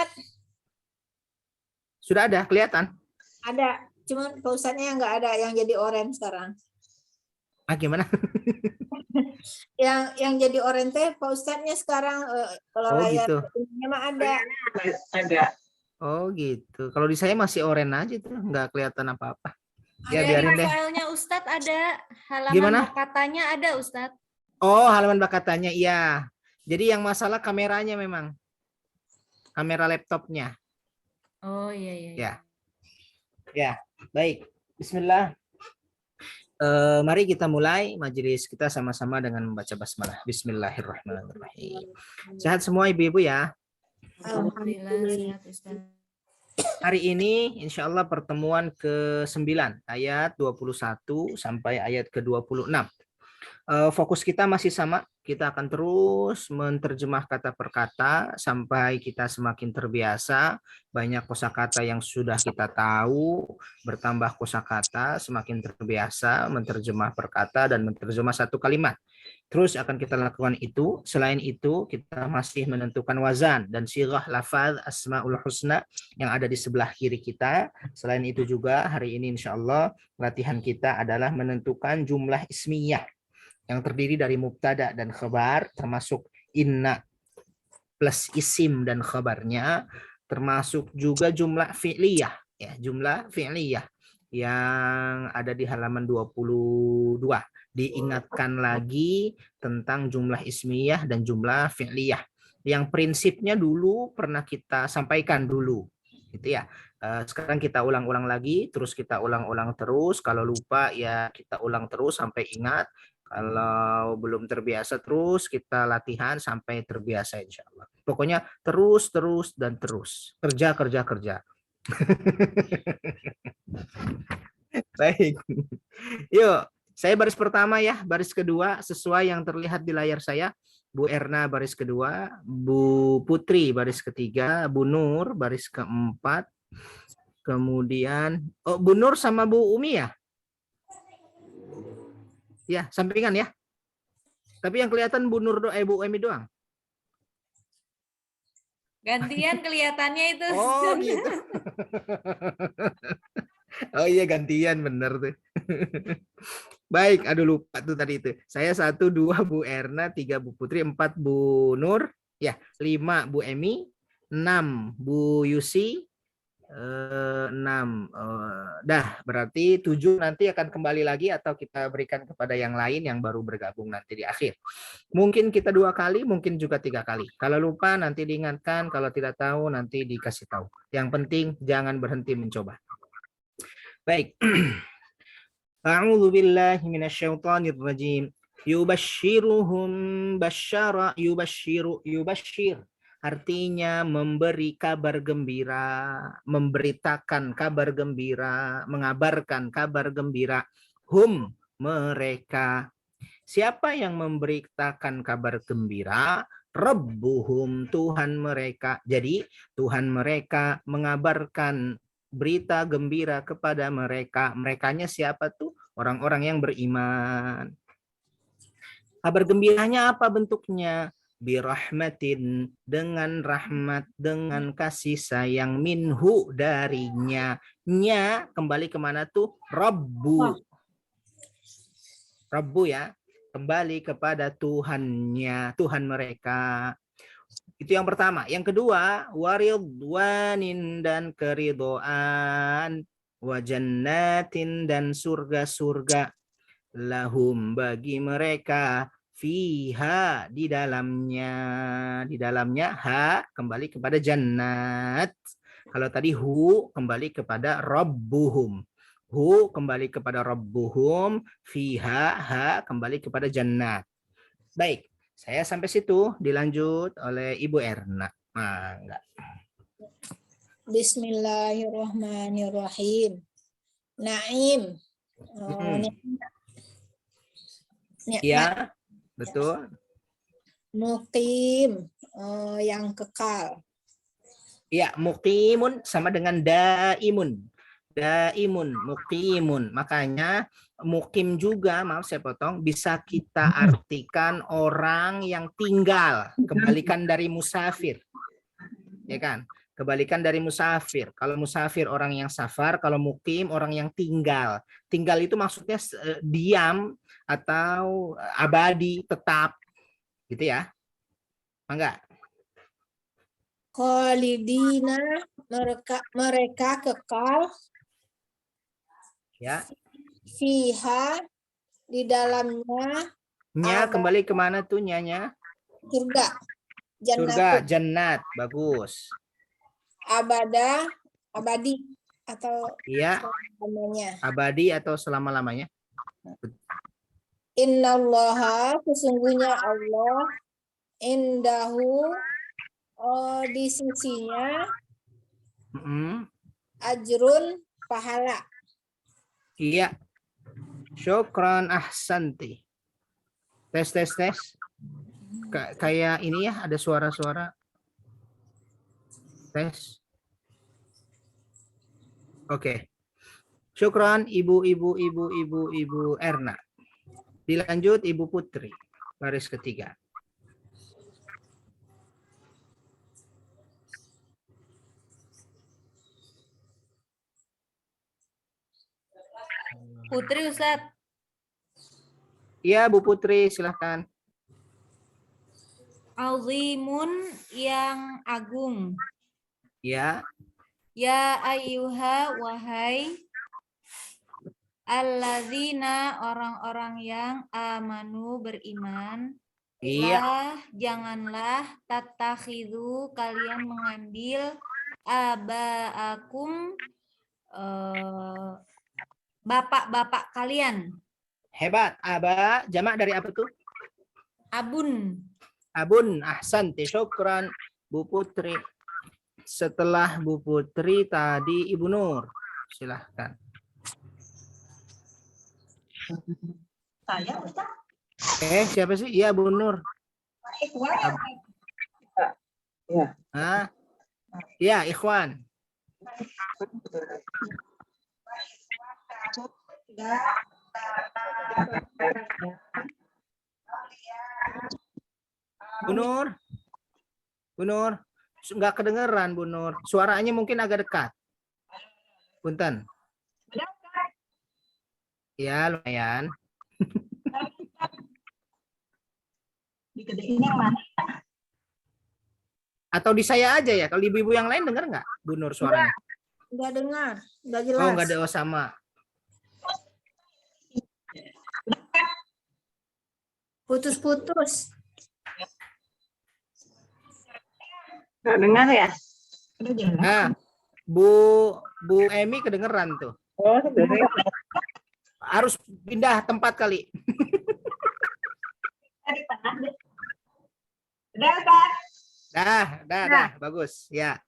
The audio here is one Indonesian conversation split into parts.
Ustadz. Sudah ada kelihatan? Ada, cuma Pak Ustadznya nggak ada yang jadi orange sekarang. Ah, gimana? Yang jadi orange teh Pak Ustadznya sekarang kalau Oh, layar gitu. ini mah ada. Oh gitu. Kalau di saya masih oranye aja tuh, nggak kelihatan apa-apa. Ya Ada biarin di deh. filenya Ustadz, ada halaman Gimana? katanya ada Ustadz. Oh, halaman bakatannya, iya. Jadi yang masalah kameranya memang. Kamera laptopnya. Oh iya iya. Ya. Ya, baik. Bismillah. Mari kita mulai majelis kita sama-sama dengan membaca basmalah. Bismillahirrahmanirrahim. Sehat semua ibu-ibu ya. Alhamdulillah sehat Ustadz. Hari ini insya Allah pertemuan ke-9 ayat 21 sampai ayat ke-26. Fokus kita masih sama, kita akan terus menerjemah kata per kata sampai kita semakin terbiasa, banyak kosakata yang sudah kita tahu, bertambah kosakata, semakin terbiasa menerjemah per kata dan menerjemah satu kalimat. Terus akan kita lakukan itu. Selain itu, kita masih menentukan wazan dan sirah lafaz asmaul husna yang ada di sebelah kiri kita. Selain itu juga hari ini insya Allah latihan kita adalah menentukan jumlah ismiyah yang terdiri dari mubtada dan khabar, termasuk inna plus isim dan khabarnya, termasuk juga jumlah fi'liyah, ya, jumlah fi'liyah yang ada di halaman 22. Diingatkan lagi tentang jumlah ismiyah dan jumlah fi'liyah. Yang prinsipnya dulu pernah kita sampaikan dulu, gitu ya. Sekarang kita ulang-ulang lagi, terus kita ulang-ulang terus. Kalau lupa ya kita ulang terus sampai ingat. Kalau belum terbiasa terus kita latihan sampai terbiasa insya Allah. Pokoknya terus dan terus. Kerja. Baik. Yuk. Saya baris pertama ya, baris kedua sesuai yang terlihat di layar saya. Bu Erna baris kedua, Bu Putri baris ketiga, Bu Nur baris keempat, kemudian Bu Nur sama Bu Umi ya? Ya, sampingan ya. Tapi yang kelihatan Bu Nur Bu Umi doang. Gantian kelihatannya itu. Oh gitu. Oh iya gantian bener tuh. Baik, aduh lupa tuh tadi itu. Saya 1, 2 Bu Erna, 3 Bu Putri, 4 Bu Nur, ya 5 Bu Emi, 6 Bu Yusi, 6. Dah berarti 7 nanti akan kembali lagi atau kita berikan kepada yang lain yang baru bergabung nanti di akhir. Mungkin kita 2 kali, mungkin juga 3 kali. Kalau lupa nanti diingatkan, kalau tidak tahu nanti dikasih tahu. Yang penting jangan berhenti mencoba. Baik. A'udzu billahi minasyaitonir rajim. Yubashshiruhum basyara yubasyshir. Artinya memberi kabar gembira, memberitakan kabar gembira, mengabarkan kabar gembira. Hum mereka. Siapa yang memberitakan kabar gembira? Rabbuhum Tuhan mereka. Jadi Tuhan mereka mengabarkan berita gembira kepada mereka. Merekanya siapa tuh? Orang-orang yang beriman. Kabar gembiranya apa bentuknya? Birahmatin, dengan rahmat, dengan kasih sayang, minhu darinya. Nya kembali kemana tuh? Rabbu. Rabbu ya. Kembali kepada Tuhannya, Tuhan mereka. Itu yang pertama. Yang kedua, waridwanin dan keridhaan, wajannatin dan surga-surga, lahum bagi mereka, fiha di dalamnya ha kembali kepada jannat. Kalau tadi hu kembali kepada rabbuhum. Hu kembali kepada rabbuhum, fiha ha kembali kepada jannat. Baik. Saya sampai situ, dilanjut oleh Ibu Erna. Enggak. Bismillahirrahmanirrahim. Naim. Ya, betul. Mukim, yang kekal. Ya, mukimun sama dengan daimun. Daimun, mukimun. Makanya mukim juga, maaf saya potong, bisa kita artikan orang yang tinggal, kembalikan dari musafir. ya kan? Kebalikan dari musafir. Kalau musafir orang yang safar, kalau mukim orang yang tinggal. Tinggal itu maksudnya diam atau abadi, tetap, gitu ya. Enggak? Khalidina, mereka kekal Ya. fiha, di dalamnya, Kembali kemana tuh nyanya? surga. Surga, Jannatu, jannat, bagus. abadi atau Iya, namanya. abadi atau selama-lamanya. Innallaha, sesungguhnya Allah, indahu, di sisinya, Mm-mm. ajrun, pahala. Iya. Syukran ahsanti. Tes. Kayak ini ya, ada suara-suara. Tes. Oke. Syukran Ibu Erna. Dilanjut Ibu Putri. Baris ketiga. Putri Ustadz. Iya Bu Putri, silahkan. Azimun yang agung. Ya. Ya ayyuha, wahai alladzina, orang-orang yang amanu, beriman. Iya. Janganlah tatakhidu, kalian mengambil abaakum, bapak-bapak kalian. Hebat. Aba, jamak dari apa tuh? Abun. Abun, ahsanti, syukran Bu Putri. Setelah Bu Putri tadi Ibu Nur. Silahkan. Saya Ustaz. Siapa sih? Iya Bu Nur. Ikhwan ya? Ya. Hah? Iya, Ikhwan. Bu Nur. Nggak kedengeran Bu Nur. Suaranya mungkin agak dekat. Punten. Ya, lumayan. Digedein yang mana? Atau di saya aja ya? Kalau ibu-ibu yang lain dengar nggak Bu Nur suaranya? Nggak dengar, nggak jelas. Oh, nggak ada. Oh, sama. Putus-putus. Nggak dengar ya? Udah jelas. Nah, Bu Emi kedengeran tuh. Oh, sebenarnya. Harus pindah tempat kali. Tadi panas deh. Udah, Ustaz. Dah, bagus. Ya.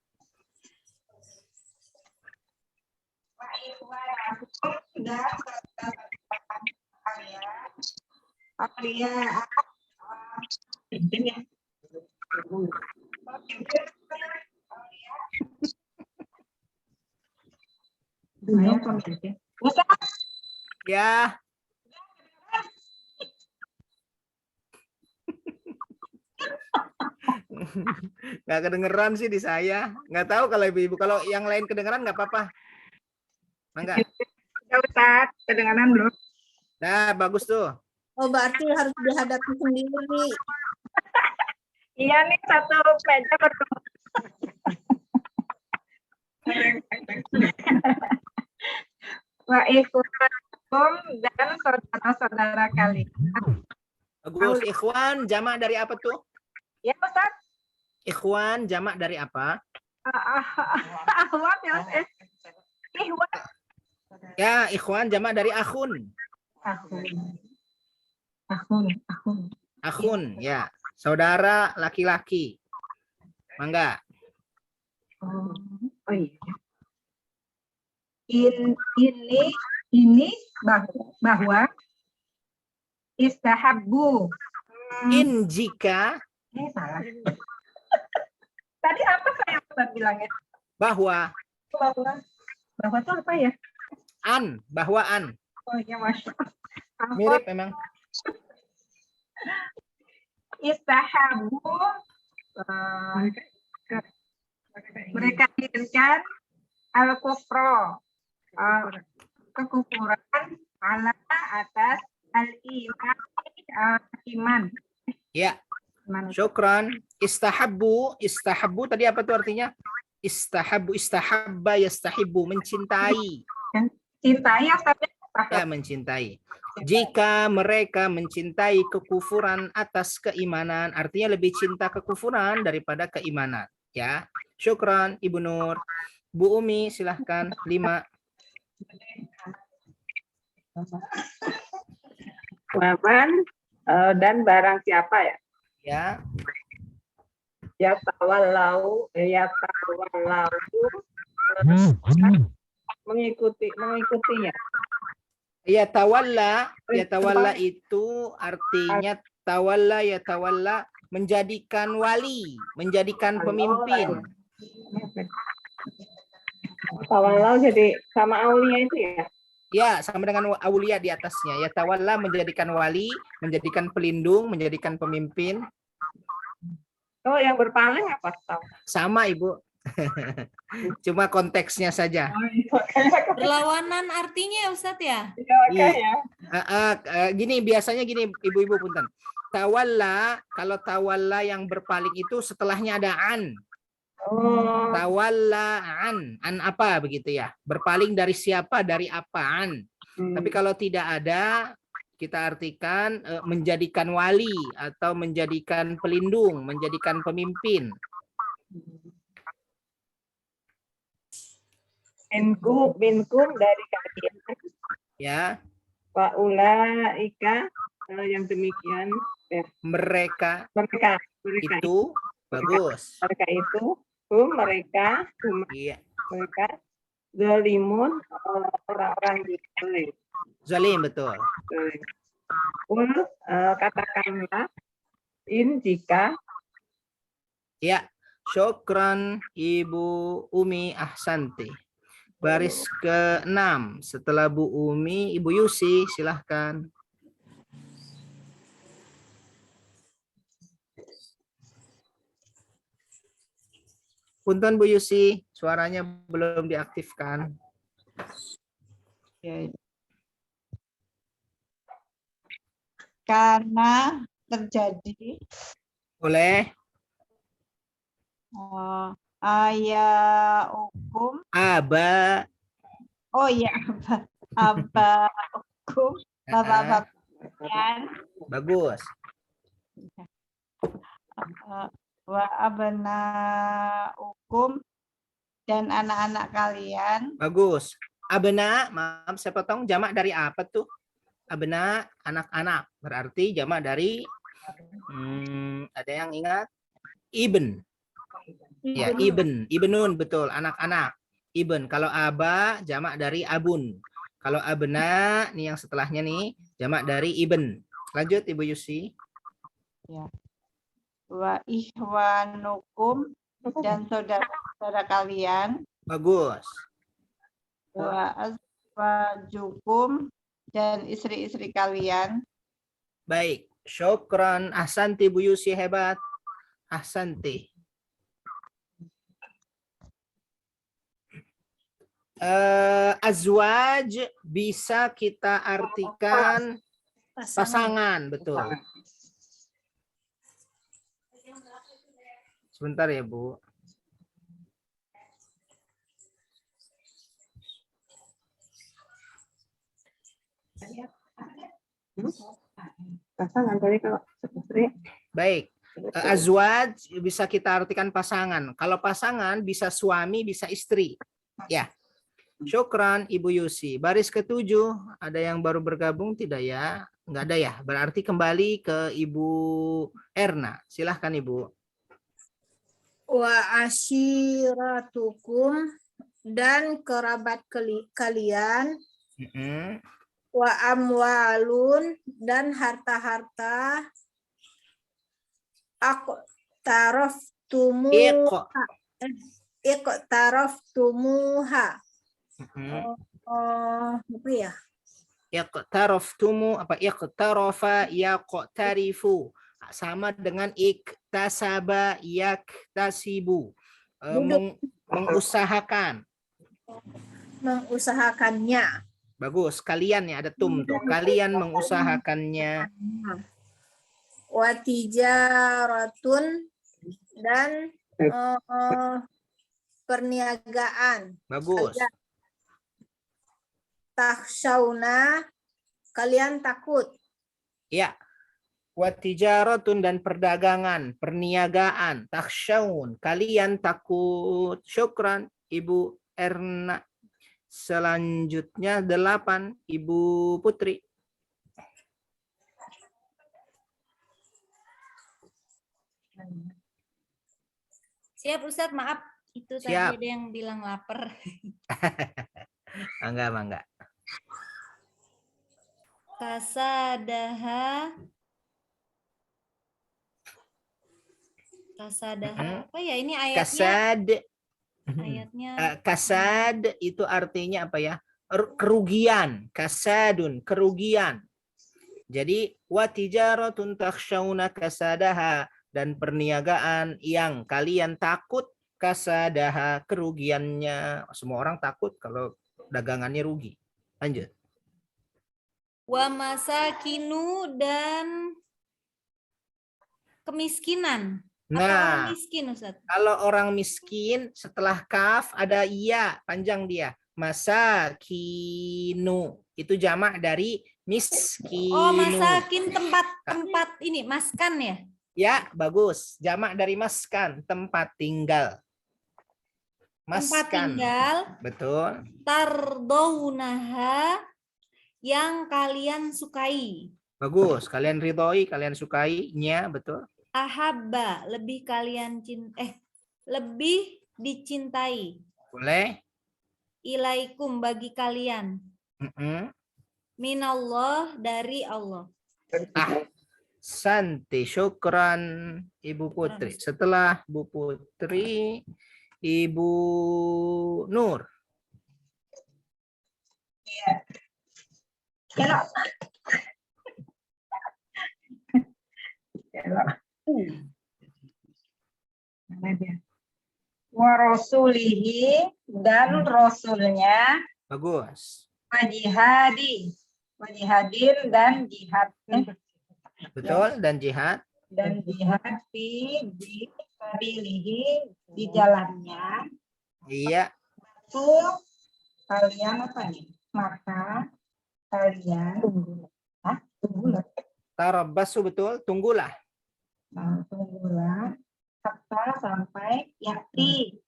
Pimpin ya. Ustaz. Ya. Nggak kedengeran sih di saya. Nggak tahu kalau ibu-ibu. Kalau yang lain kedengeran nggak apa-apa. Enggak. Ya Ustaz, kedengaran belum? Nah, bagus tuh. Oh, berarti harus dihadapi sendiri. Iya nih, satu meja bertemu. Wa ikhwanakum, dan saudara-saudara kalian. Bagus. Ikhwan jamak dari apa tuh? Ya Ustaz. Ikhwan jamak dari apa? Ahwat ya Ustaz. Ikhwan. Ya, ikhwan jamak dari akhun. Akhun, ya. Saudara laki-laki. Mangga. Oh iya. Ini bahwa istahabbu. In jika Salah. Tadi apa saya bilangnya? bahwa Bahwa itu apa ya? bahwa an. Oh iya, Masya Allah. Mirip memang. Istahabbu Mereka inginkan al-kufra, kekufuran ala atas al-iman, iman. Ya, Iman. syukran. Istahabbu, istahabbu tadi apa tuh artinya? Istahabbu, istahabba, yastahibbu, mencintai. Cintai atau Ya, mencintai. Jika mereka mencintai kekufuran atas keimanan, artinya lebih cinta kekufuran daripada keimanan. Ya, syukran Ibu Nur. Bu Umi, silahkan 5. Waban dan barang siapa ya? Ya, Ya tawallau mengikutinya. ya tawalla itu artinya tawalla ya tawalla menjadikan wali, menjadikan pemimpin. Tawallau jadi sama aulia itu ya? Ya, sama dengan aulia di atasnya. Ya tawalla menjadikan wali, menjadikan pelindung, menjadikan pemimpin. Oh, yang berpaling apa tahu? Sama, Ibu. Cuma konteksnya saja. Berlawanan artinya ya Ustadz ya? Ya. Gini, biasanya gini, Ibu-ibu punten. Tawalla, kalau tawalla yang berpaling itu setelahnya ada an. Oh, Tawalla an apa begitu ya? Berpaling dari siapa, dari apaan. Tapi kalau tidak ada, kita artikan menjadikan wali atau menjadikan pelindung, menjadikan pemimpin. minkum dari kalian. Ya, Wa ulaika yang demikian mereka mereka itu bagus. mereka Iya, zalimun, orang-orang zalim. zalim betul. Katakanlah jika Ya, syukran Ibu Umi Ahsanti. Baris ke-6 setelah Bu Umi, Ibu Yusi silahkan. Punten Bu Yusi, suaranya belum diaktifkan. Karena terjadi Boleh? ayat hukum, Aba. oh ya apa hukum bapak-bapak kalian, Bagus. wa abna hukum dan anak-anak kalian. Bagus. Abena, maaf saya potong, jamak dari apa tuh? Abena, anak-anak. Berarti jamak dari ada yang ingat? Ibn. Ya, ibn. Ibnun, betul. Anak-anak. Ibn. Kalau aba, jamak dari abun. Kalau abena, nih yang setelahnya nih, jamak dari ibn. Lanjut, Ibu Yusi. Wa ihwanukum dan saudara-saudara kalian. Bagus. Wa azwajukum dan istri-istri kalian. Baik. Syukran. Ahsanti, Bu Yusi. Hebat. Ahsanti. Azwaj bisa kita artikan pasangan, betul. Sebentar ya, Bu. pasangan tadi kalau istri. Baik. Azwaj bisa kita artikan pasangan. Kalau pasangan bisa suami, bisa istri. Ya. Syukran Ibu Yusi. Baris ke-7, ada yang baru bergabung tidak ya? Enggak ada ya. Berarti kembali ke Ibu Erna. Silahkan Ibu. Wa asyiratukum dan kerabat kalian. Wa amwalun dan harta-harta. Iqtaraftumuha. Apa ya? Iqtaraftumu apa iqtarafa yaqtarifu sama dengan iktasaba yaktasibu. Mengusahakan. Mengusahakannya. Bagus. Kalian ya, ada tum tuh. Kalian mengusahakannya. Watijaratun dan perniagaan. Bagus. Takhshawna, kalian takut. Ya. Watijaratun dan perdagangan, perniagaan. Takhshawun, kalian takut. Syukran, Ibu Erna. Selanjutnya 8, Ibu Putri. Siap Ustadz, maaf. Itu tadi Siap. ada yang bilang lapar. Mangga. Kasadaha apa ya ini ayatnya? Kasad. Ayatnya Kasad itu artinya apa ya? Kerugian. Kasadun, kerugian. Jadi watijaratun takhshawna kasadaha, dan perniagaan yang kalian takut kasadaha, kerugiannya. Semua orang takut kalau dagangannya rugi. Lanjut. wa masakinu dan kemiskinan. Atau orang Nah, miskin Ustadz? kalau orang miskin setelah kaf ada iya, panjang dia. Masakinu itu jamak dari miskinu. Oh, masakin tempat ini, maskan ya? Ya, bagus. Jamak dari maskan, tempat tinggal. Tempat Maskan. tinggal Betul. tardaunaha yang kalian sukai. Bagus. Kalian ridhoi, kalian sukainya, betul. Ahabba, lebih dicintai. Boleh. Ilaikum, bagi kalian. Minallah, dari Allah. Santi, syukran Ibu Putri. Setelah Bu Putri, Ibu Nur. Mana dia? Wa rasulihi, dan rasulnya, Bagus. wajihadin dan jihad, Betul, dan jihad. dan jihad di sabilihi, di jalannya. Iya. Itu kalian apa nih? Maka kalian tunggulah. Tarabbasu, betul, tunggulah. Tunggulah hatta sampai yakti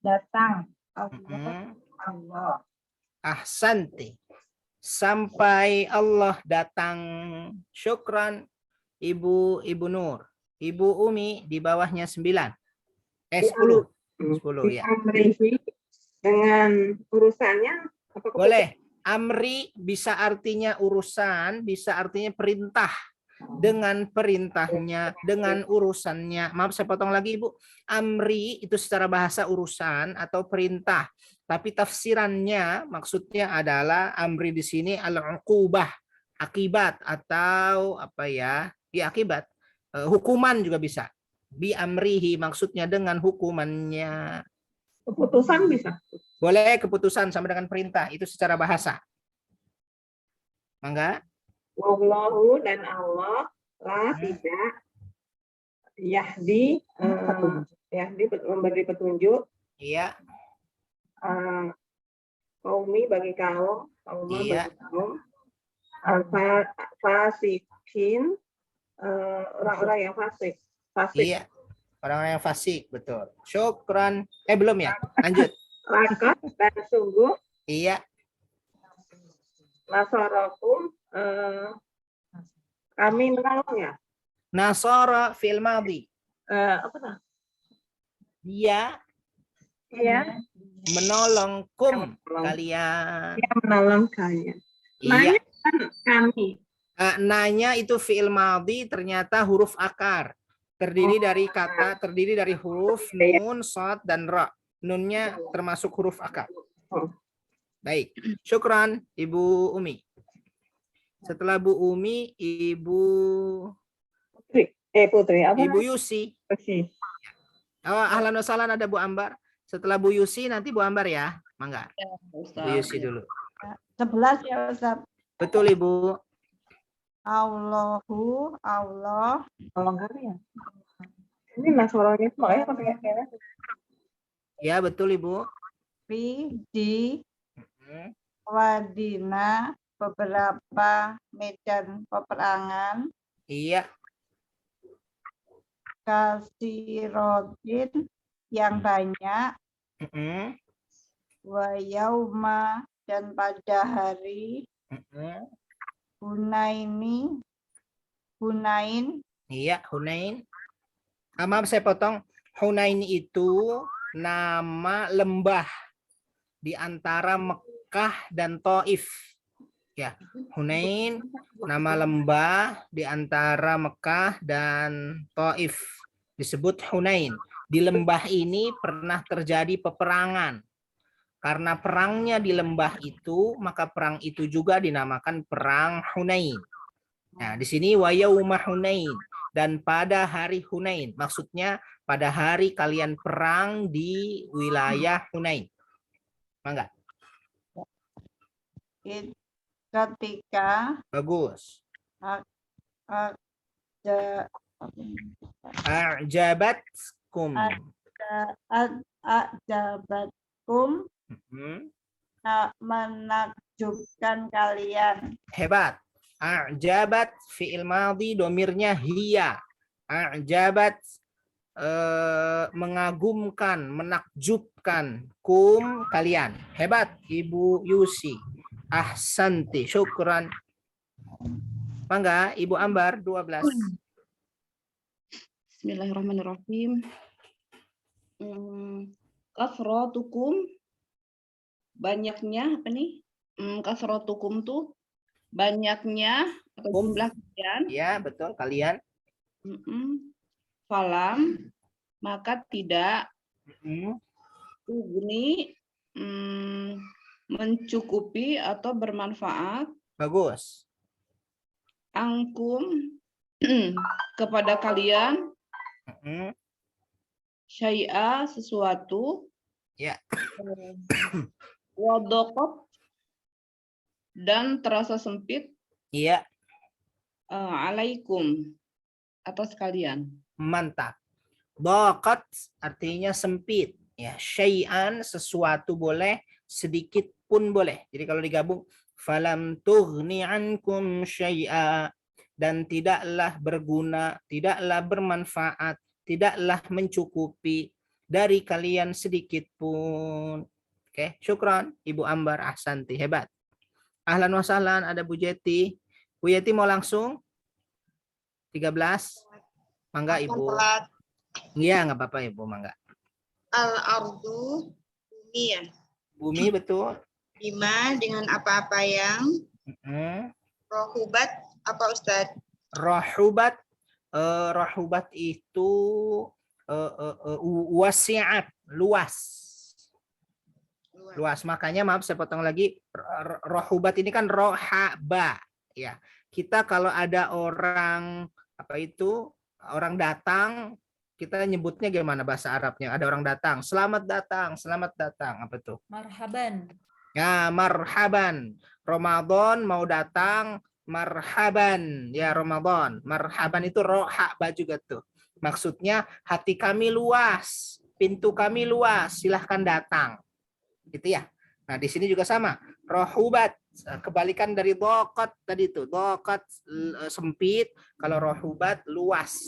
datang Allah. Ahsanti. Sampai Allah datang. Syukran Ibu Nur. Ibu Umi di bawahnya 9. 10. 10 ya. Amrihi dengan urusannya apa? Boleh. Amri bisa artinya urusan, bisa artinya perintah. Dengan perintahnya, dengan urusannya. Maaf, saya potong lagi, Ibu. Amri itu secara bahasa urusan atau perintah. Tapi tafsirannya maksudnya adalah amri di sini al-uqubah, akibat atau apa ya? Ya, akibat. Hukuman juga bisa. Bi amrihi maksudnya dengan hukumannya. Keputusan bisa. Boleh keputusan sama dengan perintah, itu secara bahasa. Mangga? Wallahu, dan Allah lah tidak Yahdi memberi petunjuk. Iya. Kaumi bagi kaum, Iya. bagi kaum, fasikin, orang-orang yang fasik. Iya. Orang-orang yang fasik, betul. Syukran. Belum ya? Lanjut. Lakot dan sungguh Iya. nasarakum, kami menolong ya. Nasara fil madhi. Apa nah? Dia Ya, menolong kalian. dia menolong kalian. Iya. Kan kami. Nanya itu fi'il madhi ternyata huruf akar. Terdiri dari huruf nun, shad, dan ra. Nunnya termasuk huruf akar. Baik. Syukran Ibu Umi. Setelah Bu Umi, Putri apa? Ibu Yusi. Oh, ahlan wa sahlan ada Bu Ambar. Setelah Bu Yusi nanti Bu Ambar ya. Mangga. Bu Yusi dulu. 11 ya Ustaz. Betul Ibu. Allahu, Allah, Tolong ya. Ini suaranya itu makanya pakai kayaknya. Ya, betul Ibu. fi, di, Hmm. wadina, beberapa medan peperangan, Iya. kasirotin yang banyak, Hmm. wa yauma dan pada hari Hmm. Hunain, Iya, Hunain. Maaf saya potong. Hunain itu nama lembah di antara Mekah dan Taif. Ya, Hunain nama lembah di antara Mekah dan Taif. Disebut Hunain. Di lembah ini pernah terjadi peperangan. Karena perangnya di lembah itu, maka perang itu juga dinamakan perang Hunain. Nah, di sini wa yauma Hunain, dan pada hari Hunain. Maksudnya pada hari kalian perang di wilayah Hunain. Mangga. ketika Bagus. ada A'jabatkum. ajabatkum Hmm. menakjubkan kalian. Hebat. A'jabat fi'il madhi domirnya hiya. A'jabat mengagumkan, menakjubkan kum kalian. Hebat Ibu Yusi. Ahsanti, syukran. Mangga Ibu Ambar 12. Bismillahirrahmanirrahim. Kasrotukum, banyaknya apa nih? Kasrotukum tuh banyaknya atau jumlah kalian. Ya, betul kalian. Falam, maka tidak Hmm. ugni, mencukupi atau bermanfaat Bagus. angkum kepada kalian Hmm. syai'a sesuatu, Ya. wadokot dan terasa sempit, Iya, alaikum atas kalian. mantap. Dhaqat artinya sempit. Ya, syai'an sesuatu boleh, sedikit pun boleh. Jadi kalau digabung falam tughni ankum syai'a, dan tidaklah berguna, tidaklah bermanfaat, tidaklah mencukupi dari kalian sedikit pun. Oke, syukran Ibu Ambar, ahsanti, hebat. Ahlan wa sahlan, ada Bu Yeti. Bu Yeti mau langsung? 13. Mangga Ibu. Iya, nggak apa-apa Ibu, mangga. Al-ardu, bumi ya. Bumi betul. Bima dengan apa-apa yang rohubat apa Ustadz? Rahubat. Rahubat itu wasi'at, luas. Luas. Makanya maaf saya potong lagi. Rahubat ini kan rohaba. Ya. Kita kalau ada orang apa itu, orang datang, kita nyebutnya gimana bahasa Arabnya? Ada orang datang, selamat datang, selamat datang. Apa tuh? Marhaban. Ya, marhaban. Ramadan mau datang, marhaban. Ya, Ramadan. Marhaban itu rohaba juga tuh. Maksudnya hati kami luas, pintu kami luas, silahkan datang. Gitu ya. Nah, di sini juga sama. Rohubat, kebalikan dari dhaqat tadi tuh. Dhaqat sempit, kalau rohubat luas.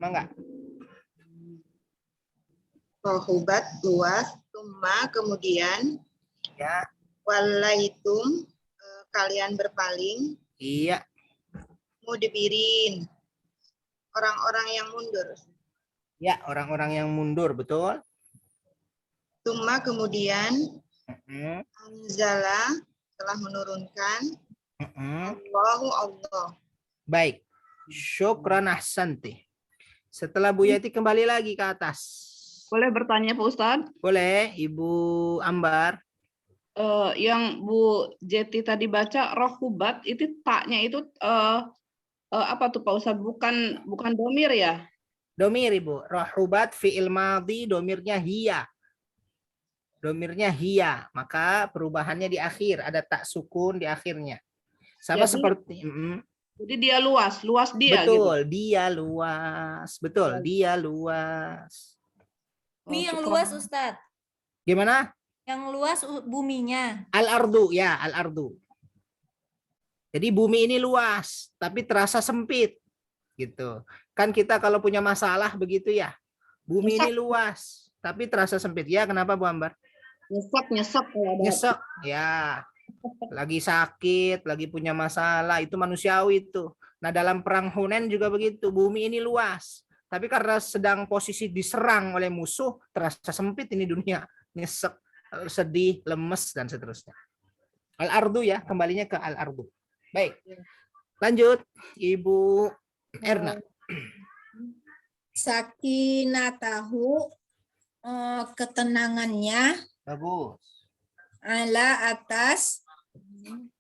Mangga. Rohubat luas, tumma kemudian Ya. walaitum kalian berpaling, Iya. mudbirin orang-orang yang mundur. Ya, orang-orang yang mundur, betul. Tumma kemudian anzala telah menurunkan Allahu Allah. Baik. Syukran ahsanti. Setelah Bu Yati kembali lagi ke atas. Boleh bertanya Pak Ustadz? Boleh, Ibu Ambar. Yang Bu Jeti tadi baca rohubat itu taknya itu apa tuh Pak Ustadz? Bukan domir ya? Domir Ibu. Rahubat fi'il madhi domirnya hiya. Domirnya hiya. Maka perubahannya di akhir. Ada tak sukun di akhirnya. Sama Jadi- seperti... Jadi dia luas dia gitu. betul, dia luas. Betul, dia luas. Bumi yang syukran. luas Ustadz. Gimana? Yang luas buminya. Al-ardu, ya, al-ardu. Jadi bumi ini luas, tapi terasa sempit. Gitu. Kan kita kalau punya masalah begitu ya. Bumi ini luas, tapi terasa sempit. Ya, kenapa Bu Ambar? Nyesek kalau ada. Nyesek, ya. Lagi sakit, lagi punya masalah, itu manusiawi itu. Nah, dalam perang Hunain juga begitu. Bumi ini luas, tapi karena sedang posisi diserang oleh musuh, terasa sempit ini dunia. Nyesek, sedih, lemes, dan seterusnya. Al-ardu ya, kembalinya ke al-ardu. Baik. Lanjut, Ibu Erna. Sakinatahu, ketenangannya Bagus. ala atas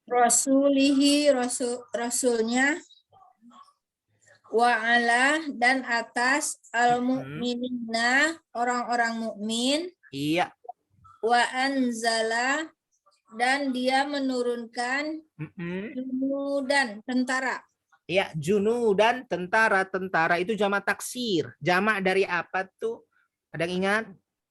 rasulihi, rasulnya, wa ala dan atas al mu'minina, orang-orang mukmin, Iya. wa anzala dan dia menurunkan junudan, tentara. Iya, junudan, tentara itu jamak taksir. Jamak dari apa tuh? Ada yang ingat?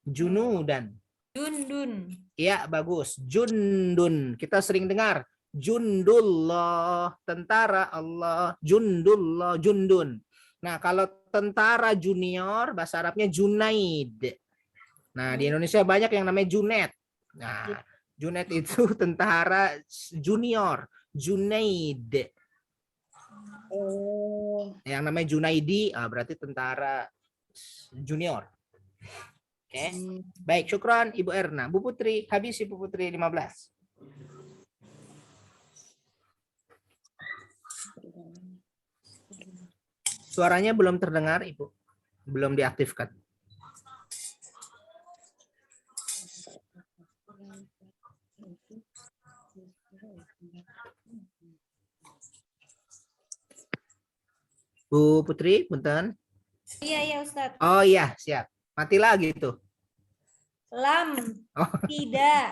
Junudan. Dun. Iya, bagus. Jundun. Kita sering dengar. Jundullah. Tentara Allah. Jundullah. Jundun. Nah, kalau tentara junior, bahasa Arabnya Junaid. Nah, di Indonesia banyak yang namanya Junet. Nah, Junet itu tentara junior. Junaid. Oh, Yang namanya Junaidi, berarti tentara junior. Oke. Baik, syukran Ibu Erna. Bu Putri, habis Ibu Putri 15. Suaranya belum terdengar, Ibu. Belum diaktifkan. Bu Putri, punten. Iya Ustadz. Oh iya, siap. Mati lagi tuh. Lam. Oh. Tidak.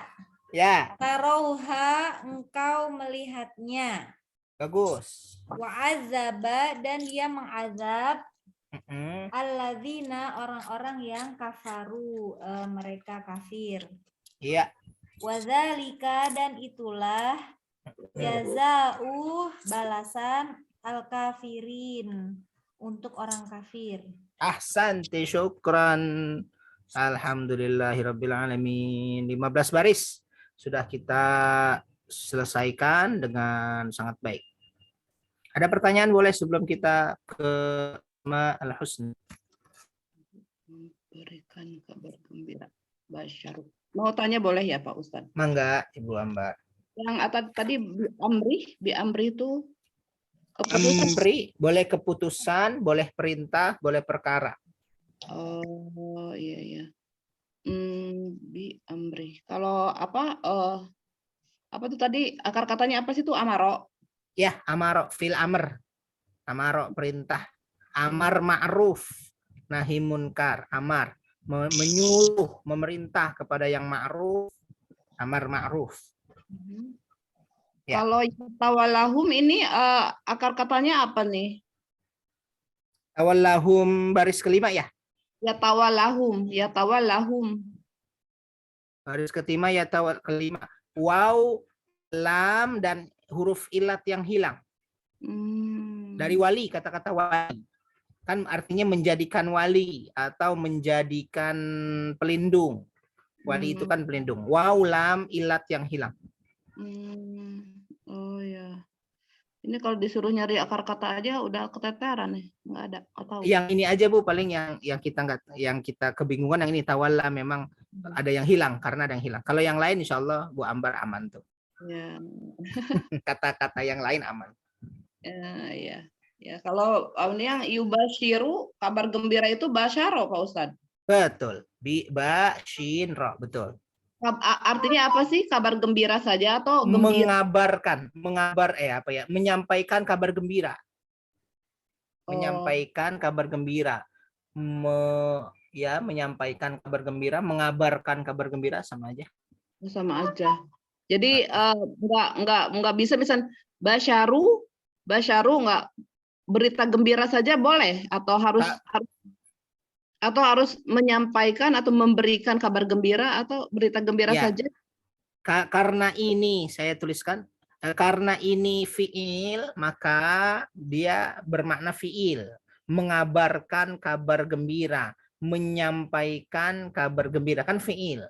Ya, Tarauha, engkau melihatnya. bagus. Wa azaba, dan dia mengazab Mm-mm. alladzina, orang-orang yang kafaru, mereka kafir. Iya. Wadzalika, dan itulah jazau, balasan al-kafirin, untuk orang kafir. Ahsanti, syukran. Alhamdulillahirabbil alamin. 15 baris sudah kita selesaikan dengan sangat baik. Ada pertanyaan boleh sebelum kita ke Al-Husn? berikan kabar gembira. Basyaruk. Mau tanya boleh ya Pak Ustadz? Mangga, Ibu Ambar. Yang tadi bi amri itu keputusan. Amri, boleh keputusan, boleh perintah, boleh perkara. Oh iya. Bi amri. Kalau apa tuh tadi akar katanya apa sih tuh amaro? Ya, amaro, fil amr. Amaro, perintah. Amar ma'ruf, nahi munkar. Amar, menyuruh, memerintah kepada yang ma'ruf. Amar ma'ruf. Ya. Kalau tawalahum ini akar katanya apa nih? Awallahum baris kelima ya. Ya tawalahum. Baris kelima ya kelima. Waw, lam, dan huruf ilat yang hilang. Dari wali, kata-kata wali. Kan artinya menjadikan wali atau menjadikan pelindung. Wali itu kan pelindung. Waw, lam, ilat yang hilang. Oh ya. Ini kalau disuruh nyari akar kata aja udah keteteran nih, nggak ada. Atau Yang ini aja Bu, paling yang kita kebingungan yang ini tawalla, memang ada yang hilang karena ada yang hilang. Kalau yang lain insya Allah Bu Ambar aman tuh. ya, Kata-kata yang lain aman. ya. Kalau ini yang yubashiru, kabar gembira itu basyaro Pak Ustadz. Betul. Ba shin ro, betul. Artinya apa sih, kabar gembira saja atau gembira? Menyampaikan kabar gembira. Oh. Menyampaikan kabar gembira. menyampaikan kabar gembira, mengabarkan kabar gembira sama aja. Sama aja. Jadi nggak bisa misal basyaru nggak berita gembira saja boleh atau harus menyampaikan atau memberikan kabar gembira atau berita gembira Ya. saja. Karena ini saya tuliskan karena ini fiil, maka dia bermakna fiil, mengabarkan kabar gembira, menyampaikan kabar gembira, kan fiil.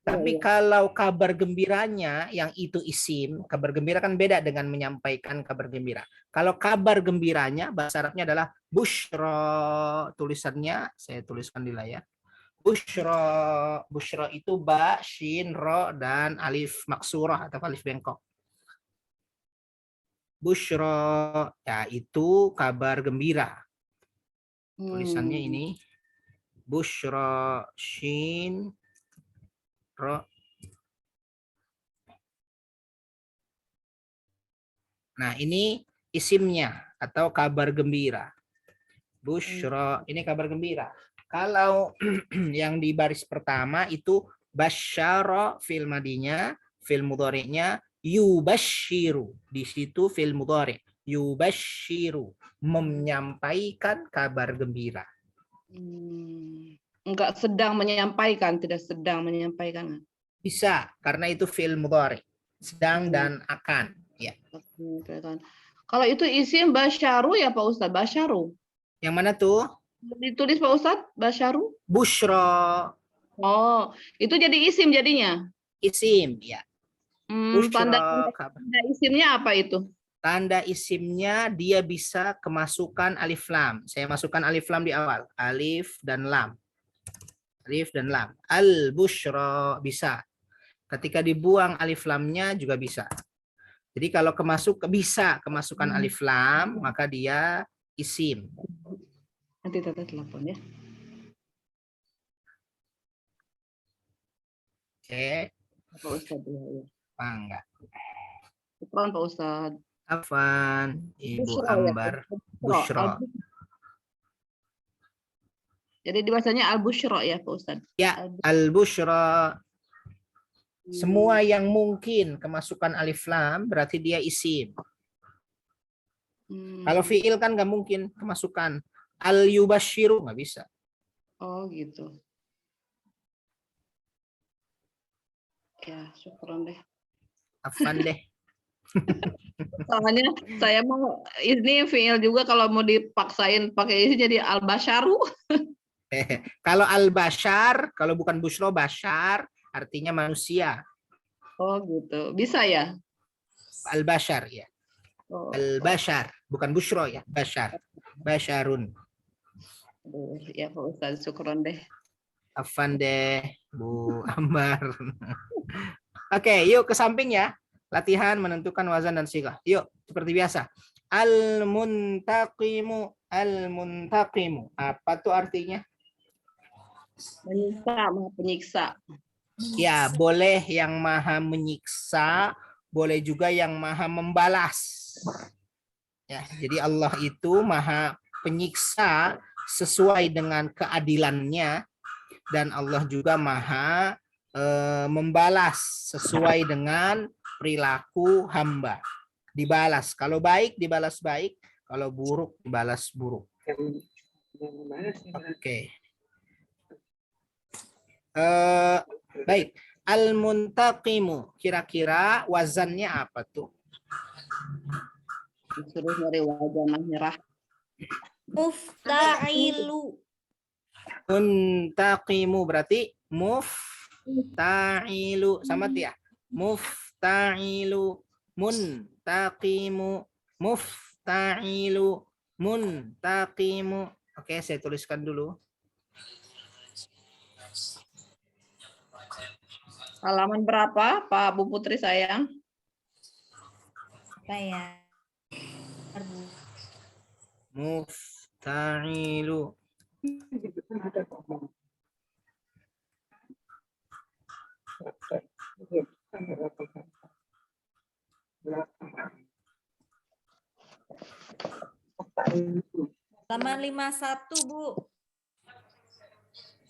Tapi kalau kabar gembiranya yang itu isim, kabar gembira kan beda dengan menyampaikan kabar gembira. Kalau kabar gembiranya bahasa Arabnya adalah busyra, tulisannya saya tuliskan di layar. Busyra itu ba, shin, ro, dan alif maksurah atau alif bengkok. Busyra, ya itu kabar gembira. Tulisannya ini busyra, shin, ro. Nah, ini isimnya atau kabar gembira. Busyra, ini kabar gembira. Kalau yang di baris pertama itu basyara fil madinya, fil mudhari'nya yubashiru. Di situ fil mudhari' yubashiru, menyampaikan kabar gembira. Enggak sedang menyampaikan, tidak sedang menyampaikan. Bisa, karena itu fil mudhari', sedang dan akan. Ya. Kalau itu isim basyaru ya Pak Ustadz, basyaru. Yang mana tuh? Ditulis Pak Ustadz, basyaru. Busyra. Oh, itu jadi isim jadinya. Isim, ya. Tanda isimnya apa itu? Tanda isimnya dia bisa kemasukan alif lam. Saya masukkan alif lam di awal. Alif dan lam. Alif dan lam. Al-busyra bisa. Ketika dibuang alif lamnya juga bisa. Jadi kalau bisa kemasukan alif lam, maka dia isim. Nanti tata telepon ya. Oke. Pak Ustadz ya. Enggak. Syukran Pak Ustadz. Afan, Ibu Busyra, Ambar. ya. Busyra. Jadi dibacanya al-busyra ya Pak Ustadz. Ya, al-busyra. Semua yang mungkin kemasukan alif lam berarti dia isim. Kalau fiil kan nggak mungkin kemasukan al-yubashiru, nggak bisa. Oh gitu. Ya, syukran deh. Afan deh. Soalnya saya mau ini fiil juga kalau mau dipaksain pakai ini jadi al-basyaru. Kalau al-bashar, kalau bukan busyra bashar, artinya manusia. Oh gitu. Bisa ya? Al-bashar ya. Oh. Al-bashar, bukan busyra ya, bashar. Basharun. Aduh, ya Pak Ustadz, syukron deh. Afan deh, Bu Ambar. Oke, yuk ke samping ya. Latihan menentukan wazan dan sighah. Yuk, seperti biasa. Al-muntaqimu, al-muntaqimu. Apa tuh artinya? Penyiksa. Ya, boleh yang maha menyiksa, boleh juga yang maha membalas. Ya, jadi Allah itu maha penyiksa sesuai dengan keadilannya, dan Allah juga maha membalas sesuai dengan perilaku hamba. Dibalas, kalau baik dibalas baik, kalau buruk dibalas buruk. Oke. Baik, al-muntaqimu, kira-kira wazannya apa tuh? Disuruh nyari wajah merah. Mufta'ilu. Muntaqimu berarti mufta'ilu, sama ya? Mufta'ilu, muntaqimu, mufta'ilu, muntaqimu. Oke, saya tuliskan dulu. Halaman berapa, Pak Bu Putri sayang? Saya. Mufta'ilu. Halaman 51, Bu.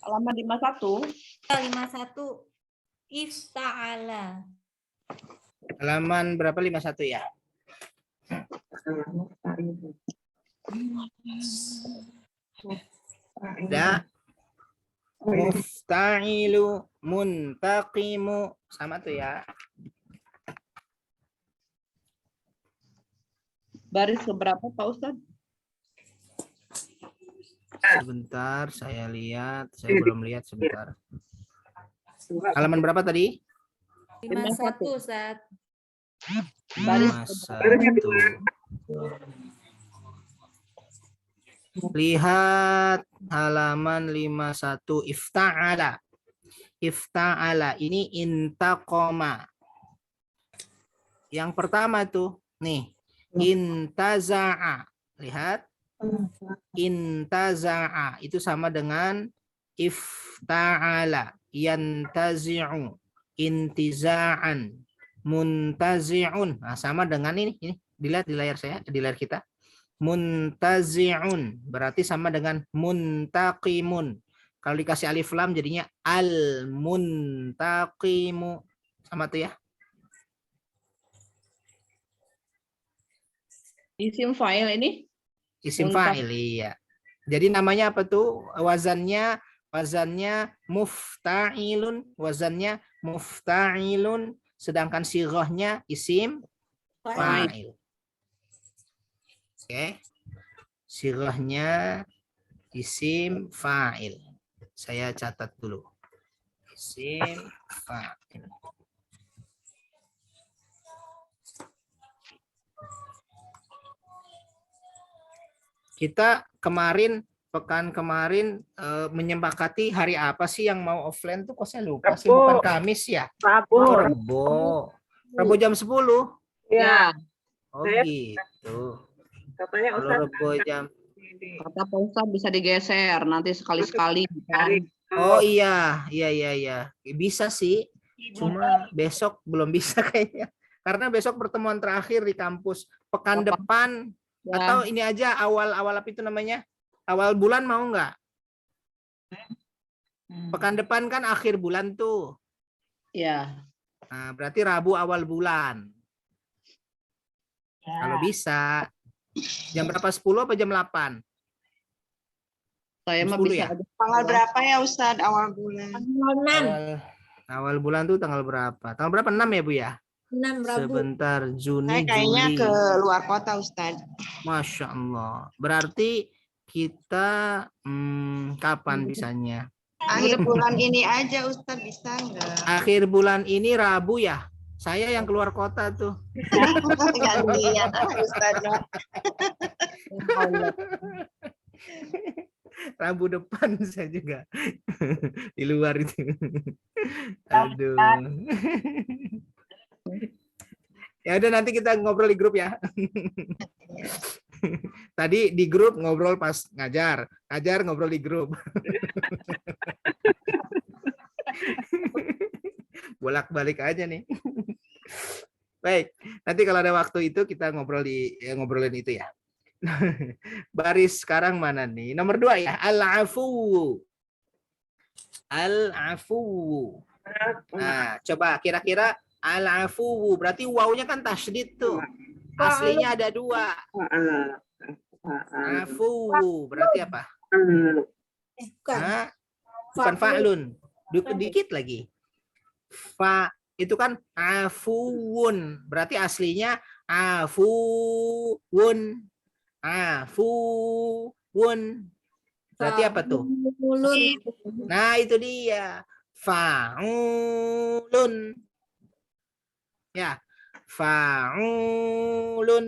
halaman 51. 51. Ifta'ala. Halaman berapa? 51 ya? Ada mufta'ilu, muntaqimu, sama tuh ya. Baris keberapa Pak Ustadz? Sebentar, saya lihat. Saya belum lihat, sebentar. Halaman berapa tadi? 51, Ustaz. Baris 51. Lihat halaman 51. Ifta'ala. Ifta'ala. Ini intaqoma. Yang pertama tuh, nih. Intaza'a. Lihat. Intaza'a. Itu sama dengan ifta'ala. Yantazi'u. Intiza'an. Muntazi'un. Nah, sama dengan ini. Dilihat di layar saya, di layar kita. Muntazi'un. Berarti sama dengan muntaqimun. Kalau dikasih alif lam jadinya al-muntaqimu. Sama tuh ya. isim fa'il ini. Isim Muntah. fa'il, iya. Jadi namanya apa tuh? Wazannya mufta'ilun, wazannya mufta'ilun, sedangkan sighahnya isim fa'il. Oke. Sighahnya isim fa'il. Saya catat dulu. Isim fa'il. Kita pekan kemarin menyepakati hari apa sih yang mau offline tuh, kok saya lupa sih, bukan Kamis ya? Rabu. Oh, Rebo jam 10. Ya, Oh Saya- gitu. katanya Kalau Ustaz Rebo jam, Kata Pak Ustadz bisa digeser nanti sekali-sekali. hari. oh iya. Bisa sih. Cuma besok belum bisa kayaknya. Karena besok pertemuan terakhir di kampus. Pekan depan Ya, atau ini aja awal apa itu namanya? Awal bulan mau nggak? Pekan depan kan akhir bulan tuh. ya. Nah, berarti Rabu awal bulan. Kalau bisa. Jam berapa? 10 apa jam 8? Saya mah 10 bisa ya? aja. Tanggal berapa ya Ustadz awal bulan? Tanggal 6. Awal bulan tuh tanggal berapa? Tanggal berapa? 6 ya, Bu ya? 6 Rabu. Sebentar, Juni, Saya kayaknya Juli. ke luar kota Ustadz. Masya Allah. Berarti kita kapan bisanya? Akhir bulan ini aja Ustadz, bisa nggak? Akhir bulan ini Rabu ya? Saya yang keluar kota tuh. Nggak lihat Ustadz. Rabu depan saya juga. Di luar itu. Aduh. Ya udah, nanti kita ngobrol di grup ya. Tadi di grup ngobrol pas ngajar ngobrol di grup. Bolak-balik aja nih. Baik, nanti kalau ada waktu itu kita ngobrolin itu ya. Baris sekarang mana nih? Nomor 2 ya, al-afu. Al-afu. Nah, coba kira-kira al-afu berarti wawunya kan tasydid tuh. Aslinya ada 2. Afu berarti apa? Bukan. Hah? Bukan fa'lun. Dikit lagi. Fa itu kan afuun. Berarti aslinya afuun. Afuun. Berarti apa tuh? Mulun. Nah, itu dia. Fa'ulun. Ya. Fa'ulun.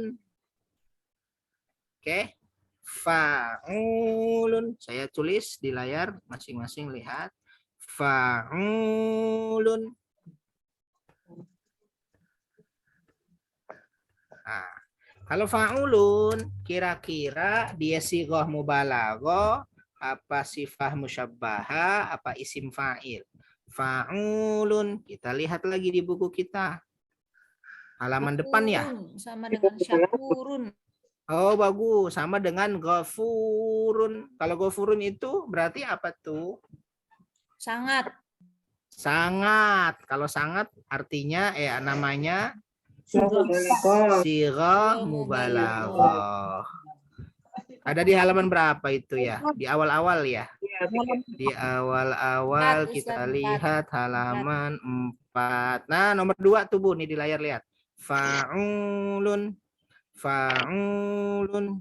Oke. Fa'ulun. Saya tulis di layar masing-masing, lihat. Fa'ulun. Nah, kalau fa'ulun kira-kira dia sighah mubalaghah, apa sifah musyabbaha, apa isim fa'il. Fa'ulun, kita lihat lagi di buku kita. Halaman depan ya. Syakurun, sama dengan syakurun. Oh, bagus. Sama dengan ghafurun. Kalau ghafurun itu berarti apa tuh? Sangat. Sangat. Kalau sangat artinya namanya Mubalaghah. sirah mubalaghah. Ada di halaman berapa itu ya? Di awal-awal ya? Di awal-awal Empat, kita Ustaz, lihat halaman 4. Nah, nomor 2 tuh Bu, nih di layar lihat. Fa'ulun. Fa'ulun.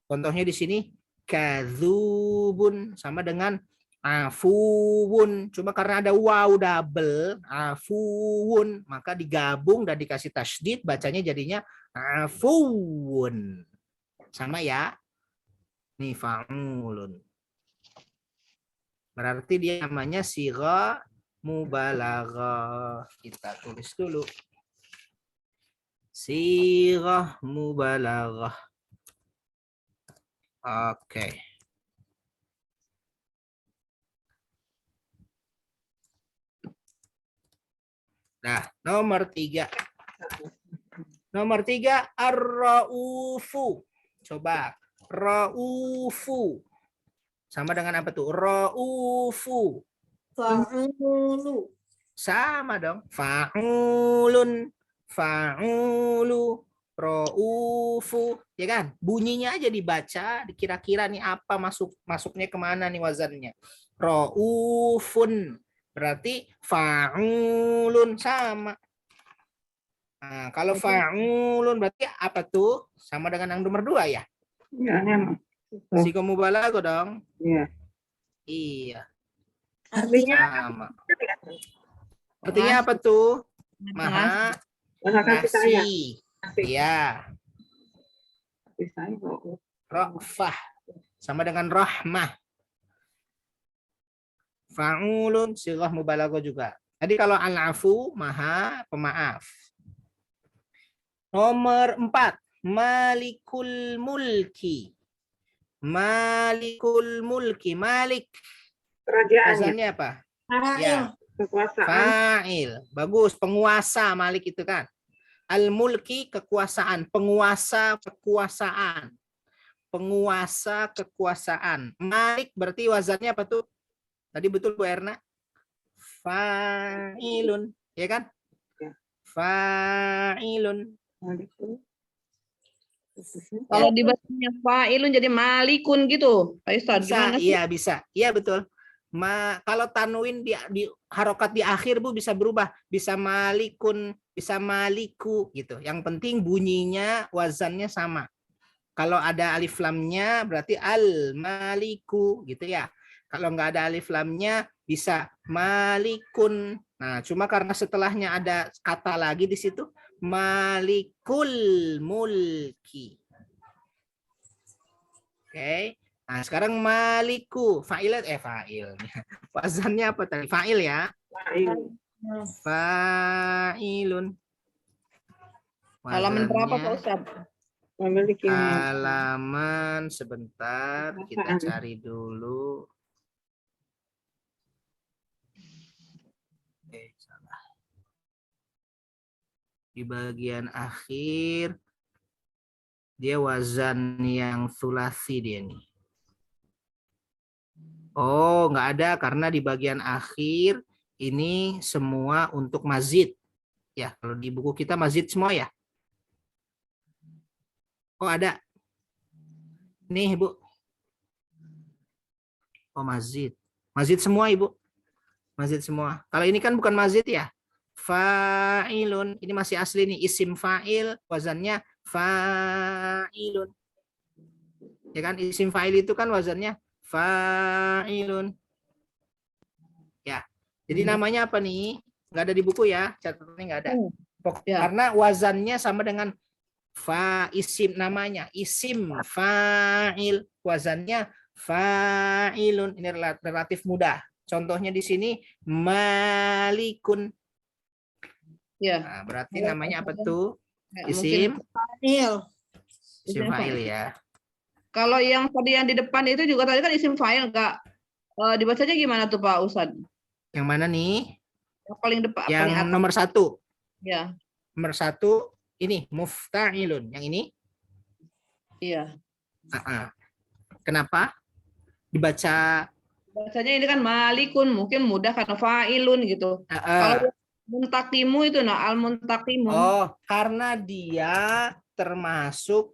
Contohnya di sini kadzubun sama dengan afuwun. Cuma karena ada waw double, afuwun, maka digabung dan dikasih tasydid, bacanya jadinya afuwun. Sama ya? Nih fa'ulun. Berarti dia namanya sirah mubalaghah. Kita tulis dulu. Sirah mubalaghah. Oke. Nah, nomor 3. Nomor 3 ar-raufu. Coba raufu. Sama dengan apa tuh? Raufu. Fa'ulu. Sama dong. Fa'ulun. Fa'ulu. Raufu. Ya kan? Bunyinya aja dibaca. Kira-kira nih apa masuknya kemana nih wazannya. Raufun. Berarti fa'ulun sama. Nah, kalau fa'ulun berarti apa tuh? Sama dengan yang nomor 2 ya? Ya, emang. Siko mubalaghah dong. Iya. Iya. Artinya Sama. Artinya apa tuh? Maha masakan kita ya. ngasih. Iya. Bisa kok. Ra'fah. Sama dengan rahmah. Fa'ulun sirah mubalaghah juga. Tadi kalau al-afu maha pemaaf. Nomor 4. Malikul mulki. Malikul mulki. Malik. Kerajaannya, Wazannya apa? Fa'il. Ya. kekuasaan. Fa'il. Bagus. Penguasa Malik itu kan. Al-mulki kekuasaan. Penguasa kekuasaan. Penguasa kekuasaan. Malik berarti wazannya apa tuh? Tadi betul Bu Erna? Fa'ilun. Ya kan? Ya. Fa'ilun. Kalau dibacanya fa'ilun jadi malikun gitu. Pak Ustadz, Bisa, gimana sih? iya bisa. Iya betul. Kalau tanwin di harokat di akhir Bu bisa berubah. Bisa malikun, bisa maliku gitu. Yang penting bunyinya wazannya sama. Kalau ada alif lamnya berarti al-maliku gitu ya. Kalau nggak ada alif lamnya bisa malikun. Nah, cuma karena setelahnya ada kata lagi di situ malikul mulki. Oke. Nah, sekarang maliku fa'il fa'il. Wazannya apa tadi? Fa'il ya. Fa'ilun. Halaman berapa Pak Wazannya Ustadz? Memiliki halaman sebentar kita cari dulu. Salah. Di bagian akhir dia wazan yang sulasi dia nih. Oh, nggak ada karena di bagian akhir ini semua untuk mazid. Ya, kalau di buku kita mazid semua ya. Oh, ada. Nih, Ibu. Oh, mazid. Mazid semua, Ibu. Mazid semua. Kalau ini kan bukan mazid ya. Fa'ilun. Ini masih asli nih. Isim fa'il. Wazannya fa'ilun. Ya kan? Isim fa'il itu kan wazannya fa'ilun. Ya. Jadi namanya apa nih? Nggak ada di buku ya. Catatannya nggak ada. Ya. Karena wazannya sama dengan isim namanya. Isim fa'il. Wazannya fa'ilun. Ini relatif mudah. Contohnya di sini malikun. Ya. Nah, berarti namanya apa tuh? Mungkin Isim Fa'il. isim fa'il ya. kalau yang tadi yang di depan itu juga tadi kan isim fa'il, nggak dibacanya gimana tuh Pak Ustadz? Yang mana nih? Yang paling depan, Yang paling atas. nomor 1. Ya, Nomor 1 ini mufta'ilun. Yang ini? iya. Kenapa? Dibaca Bacanya ini kan malikun, mungkin mudah karena fa'ilun gitu. Kalau muntakimu itu al-muntakimu. Oh, karena dia termasuk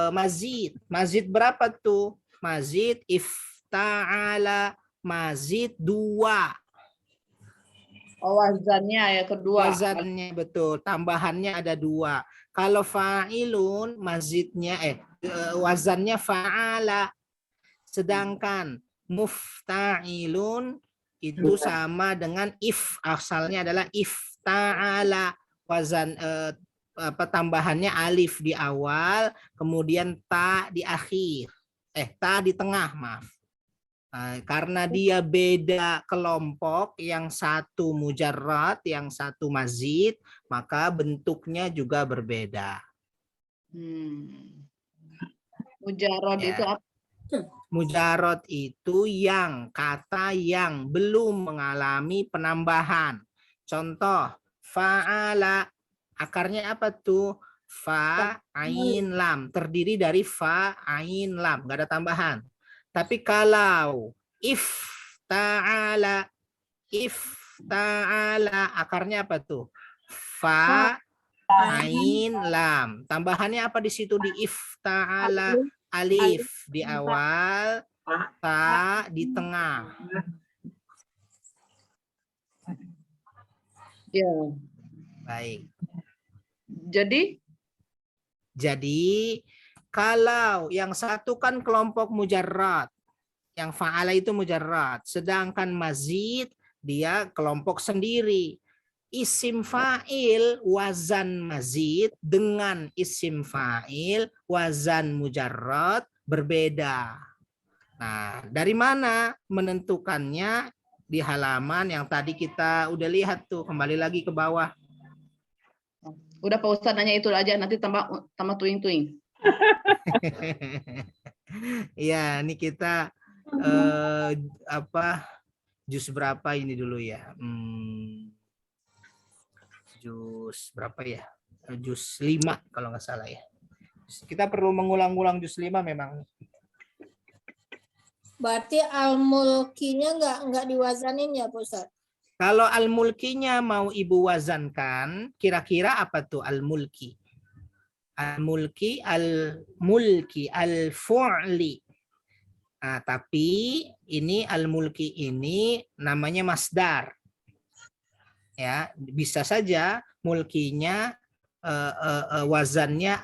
mazid. Mazid berapa tuh? Mazid ifta'ala, mazid 2. Oh, wazannya ya kedua. Wazannya betul, tambahannya ada 2. Kalau fa'ilun mazidnya wazannya fa'ala. Sedangkan mufta'ilun itu sama dengan asalnya adalah ifta'ala. Wazan tambahannya alif di awal, kemudian ta di akhir. Ta di tengah, maaf. Karena dia beda kelompok, yang satu mujarrad, yang satu mazid, maka bentuknya juga berbeda. Mujarrad itu apa? Mujarrad itu yang kata yang belum mengalami penambahan. Contoh, fa'ala, akarnya apa tuh? Fa, ain, lam. Terdiri dari fa, ain, lam. Nggak ada tambahan. Tapi kalau ifta'ala, akarnya apa tuh? Fa, ain, lam. Tambahannya apa di situ di ifta'ala? Alif di awal, ta di tengah. Ya. Baik. Jadi kalau yang satu kan kelompok mujarrad, yang fa'ala itu mujarrad, sedangkan mazid dia kelompok sendiri. Isim fa'il wazan mazid dengan isim fa'il wazan mujarrad berbeda. Nah, dari mana menentukannya? Di halaman yang tadi kita udah lihat tuh, kembali lagi ke bawah. udah Pak Ustadz nanya itu aja, nanti tambah tuing-tuing. Iya, ini kita juz berapa ini dulu ya? Juz berapa ya? Juz 5 kalau nggak salah ya. Kita perlu mengulang-ulang juz 5 memang. Berarti al-mulkinya nggak diwazanin ya, Pak Ustadz? Kalau al-mulkinya mau ibu wazankan, kira-kira apa tuh al-mulki? Al-mulki, al-fu'li. Nah, tapi ini al-mulki ini namanya masdar. Ya, bisa saja mulkinya wazannya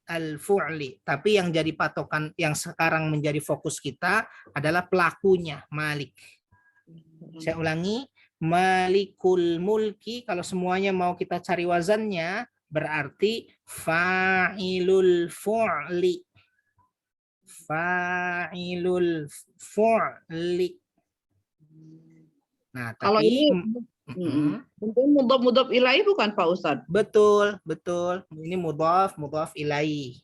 al-fu'li, tapi yang jadi patokan, yang sekarang menjadi fokus kita adalah pelakunya, Malik. Saya ulangi, Malikul mulki, kalau semuanya mau kita cari wazannya berarti fa'ilul fu'li. Fa'ilul fu'li. Nah, Kalau tapi ini mudhaf ilaih bukan Pak Ustadz? Betul. Ini mudhaf ilaih.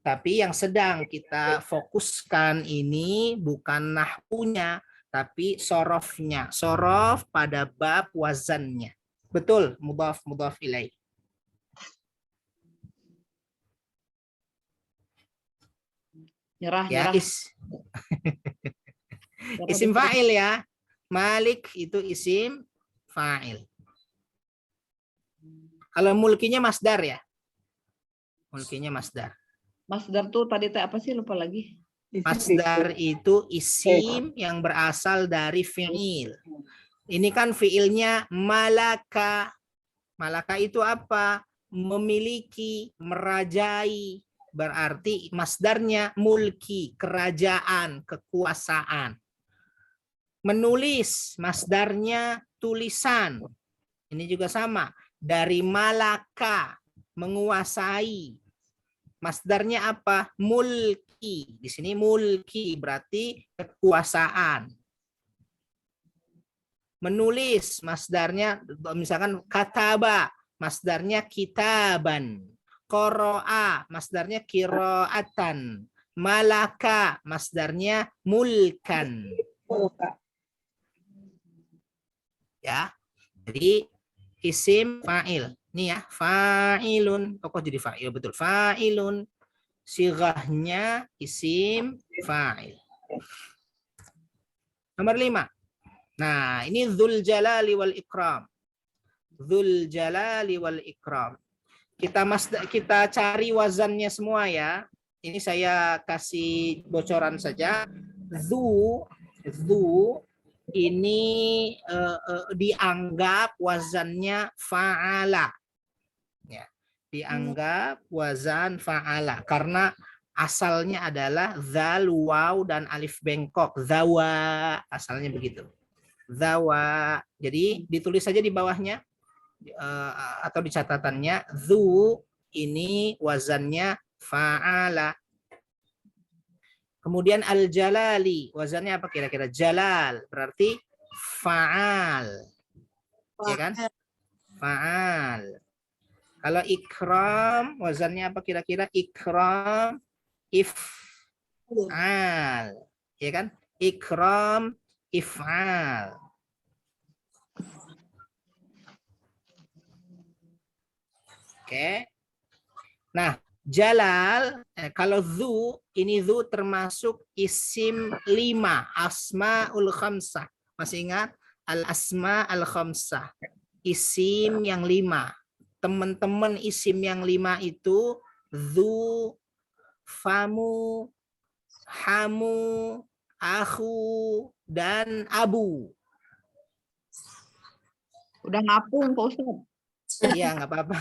Tapi yang sedang kita fokuskan ini bukan nahpunya, tapi sorofnya. Sorof pada bab wazannya. Betul, mudhaf ilaih. Nyerah. Isim fa'il ya. Malik itu isim fa'il. Kalau mulkinya masdar ya. Mulkinya masdar. Masdar tuh tadi apa sih, lupa lagi. Masdar itu isim yang berasal dari fi'il. Ini kan fi'ilnya malaka. Malaka itu apa? Memiliki, merajai. Berarti masdarnya mulki, kerajaan, kekuasaan. Menulis, masdarnya tulisan. Ini juga sama. Dari malaka, menguasai. Masdarnya apa? Mulki. Di sini mulki berarti kekuasaan. Menulis, masdarnya misalkan kataba, masdarnya kitaban. Qara'a, masdarnya qira'atan. Malaka, masdarnya mulkan. Ya, jadi isim fa'il. Ini ya, fa'ilun. Kok jadi fa'il? Betul, fa'ilun. Sirahnya isim fa'il. Nomor 5. Nah, ini Dzul Jalali wal Ikram. Dzul Jalali wal Ikram. Kita cari wazannya semua ya. Ini saya kasih bocoran saja. Dzu ini dianggap wazannya fa'ala. Ya, dianggap wazan fa'ala karena asalnya adalah zal, waw, dan alif bengkok. Zawa, asalnya begitu. Zawa. Jadi ditulis saja di bawahnya atau di catatannya, dzu ini wazannya fa'ala. Kemudian al-jalali, wazannya apa kira-kira? Jalal, berarti fa'al. Ya kan? Fa'al. Kalau ikram, wazannya apa kira-kira? Ikram, if'al. Ya kan? Ikram, if'al. Oke. Nah, jalal, kalau dzu, ini dzu termasuk isim 5, asmaul khamsah. Masih ingat? Al-asma al-khamsah. Isim yang 5. Teman-teman isim yang 5 itu dzu, famu, hamu, akhu, dan abu. Udah ngapung Pak Ustadz. Iya, nggak apa-apa.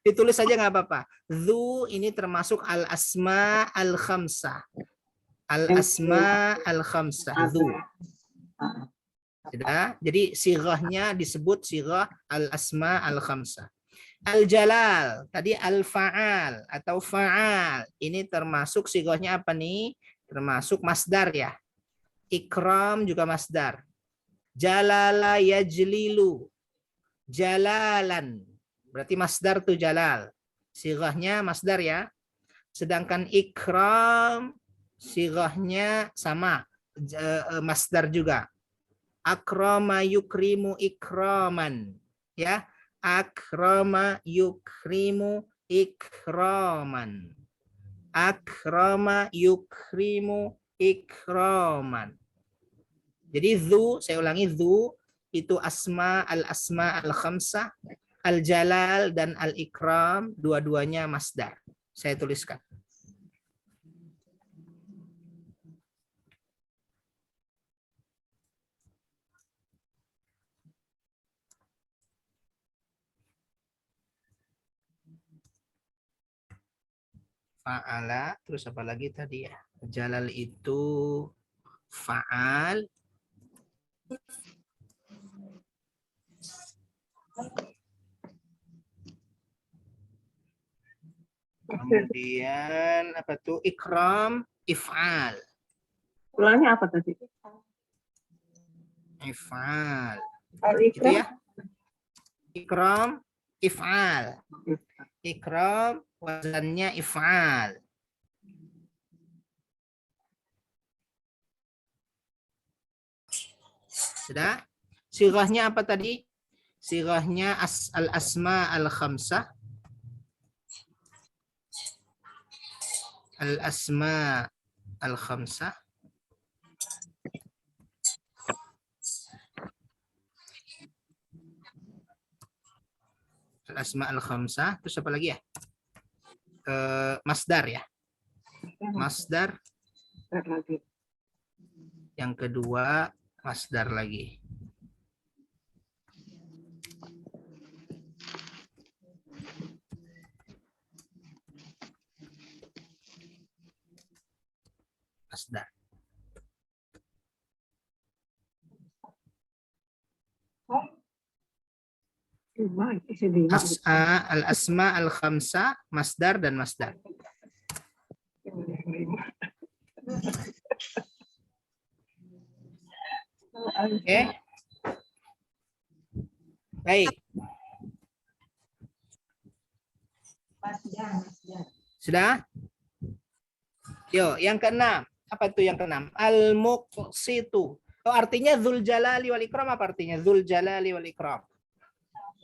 Ditulis saja nggak apa-apa. Dzu ini termasuk al-asma al-khamsah. Al-asma al-khamsah. Dzu. Sudah. Jadi sirahnya disebut sirah al-asma al-khamsah. Al-jalal, tadi al-fa'al atau fa'al. Ini termasuk sirahnya apa nih? Termasuk masdar ya. Ikram juga masdar. Jalala yajlilu. Jalalan. Berarti masdar tuh jalal. Sirahnya masdar ya. Sedangkan ikram sirahnya sama. Masdar juga. Akrama yukrimu ikraman. Ya. Akrama yukrimu ikraman. Akrama yukrimu ikraman. Jadi dzu, saya ulangi, dzu itu asma al-khamsah, al-jalal dan al-ikram, dua-duanya masdar. Saya tuliskan. Fa'ala, terus apa lagi tadi ya? Jalal itu fa'al. Kemudian apa tuh? Ikram, if'al. Ulangnya apa tadi? If'al. Al-ikram. Gitu ya. Ikram, if'al. Ikram wazannya if'al. Sudah? Sirahnya apa tadi? Sirahnya al-asma al-khamsah. Al-asma al-khamsah. Al-asma al-khamsah. Terus apa lagi ya? Masdar ya. Masdar. Yang kedua masdar lagi. Masdar. Al-asma al-khamsah, masdar dan masdar. Oke. Baik. Sudah? Yo, yang keenam. Apa itu yang keenam? Al-muqsitu. Oh, artinya Dzul Jalali wal Ikram apa artinya? Dzul Jalali wal Ikram.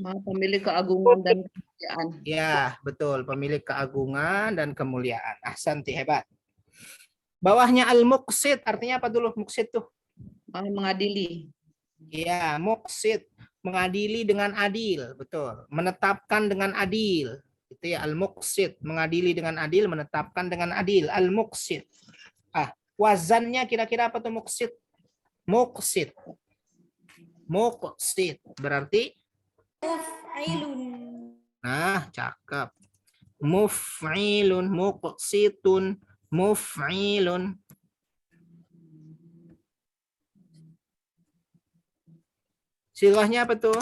Pemilik keagungan dan kemuliaan. Ya, betul. Pemilik keagungan dan kemuliaan. Ahsanti, hebat. Bawahnya al-muqsit artinya apa dulu muqsit tuh? Mengadili. Ya, muqsit mengadili dengan adil, betul. Menetapkan dengan adil. Itu ya al-muqsit, mengadili dengan adil, menetapkan dengan adil. Al-muqsit. Wazannya kira-kira apa tuh muqsit? Muqsit. Muqsit berarti nah, cakep. Muf'ilun, muqsitun, muf'ilun. Silahnya apa tuh?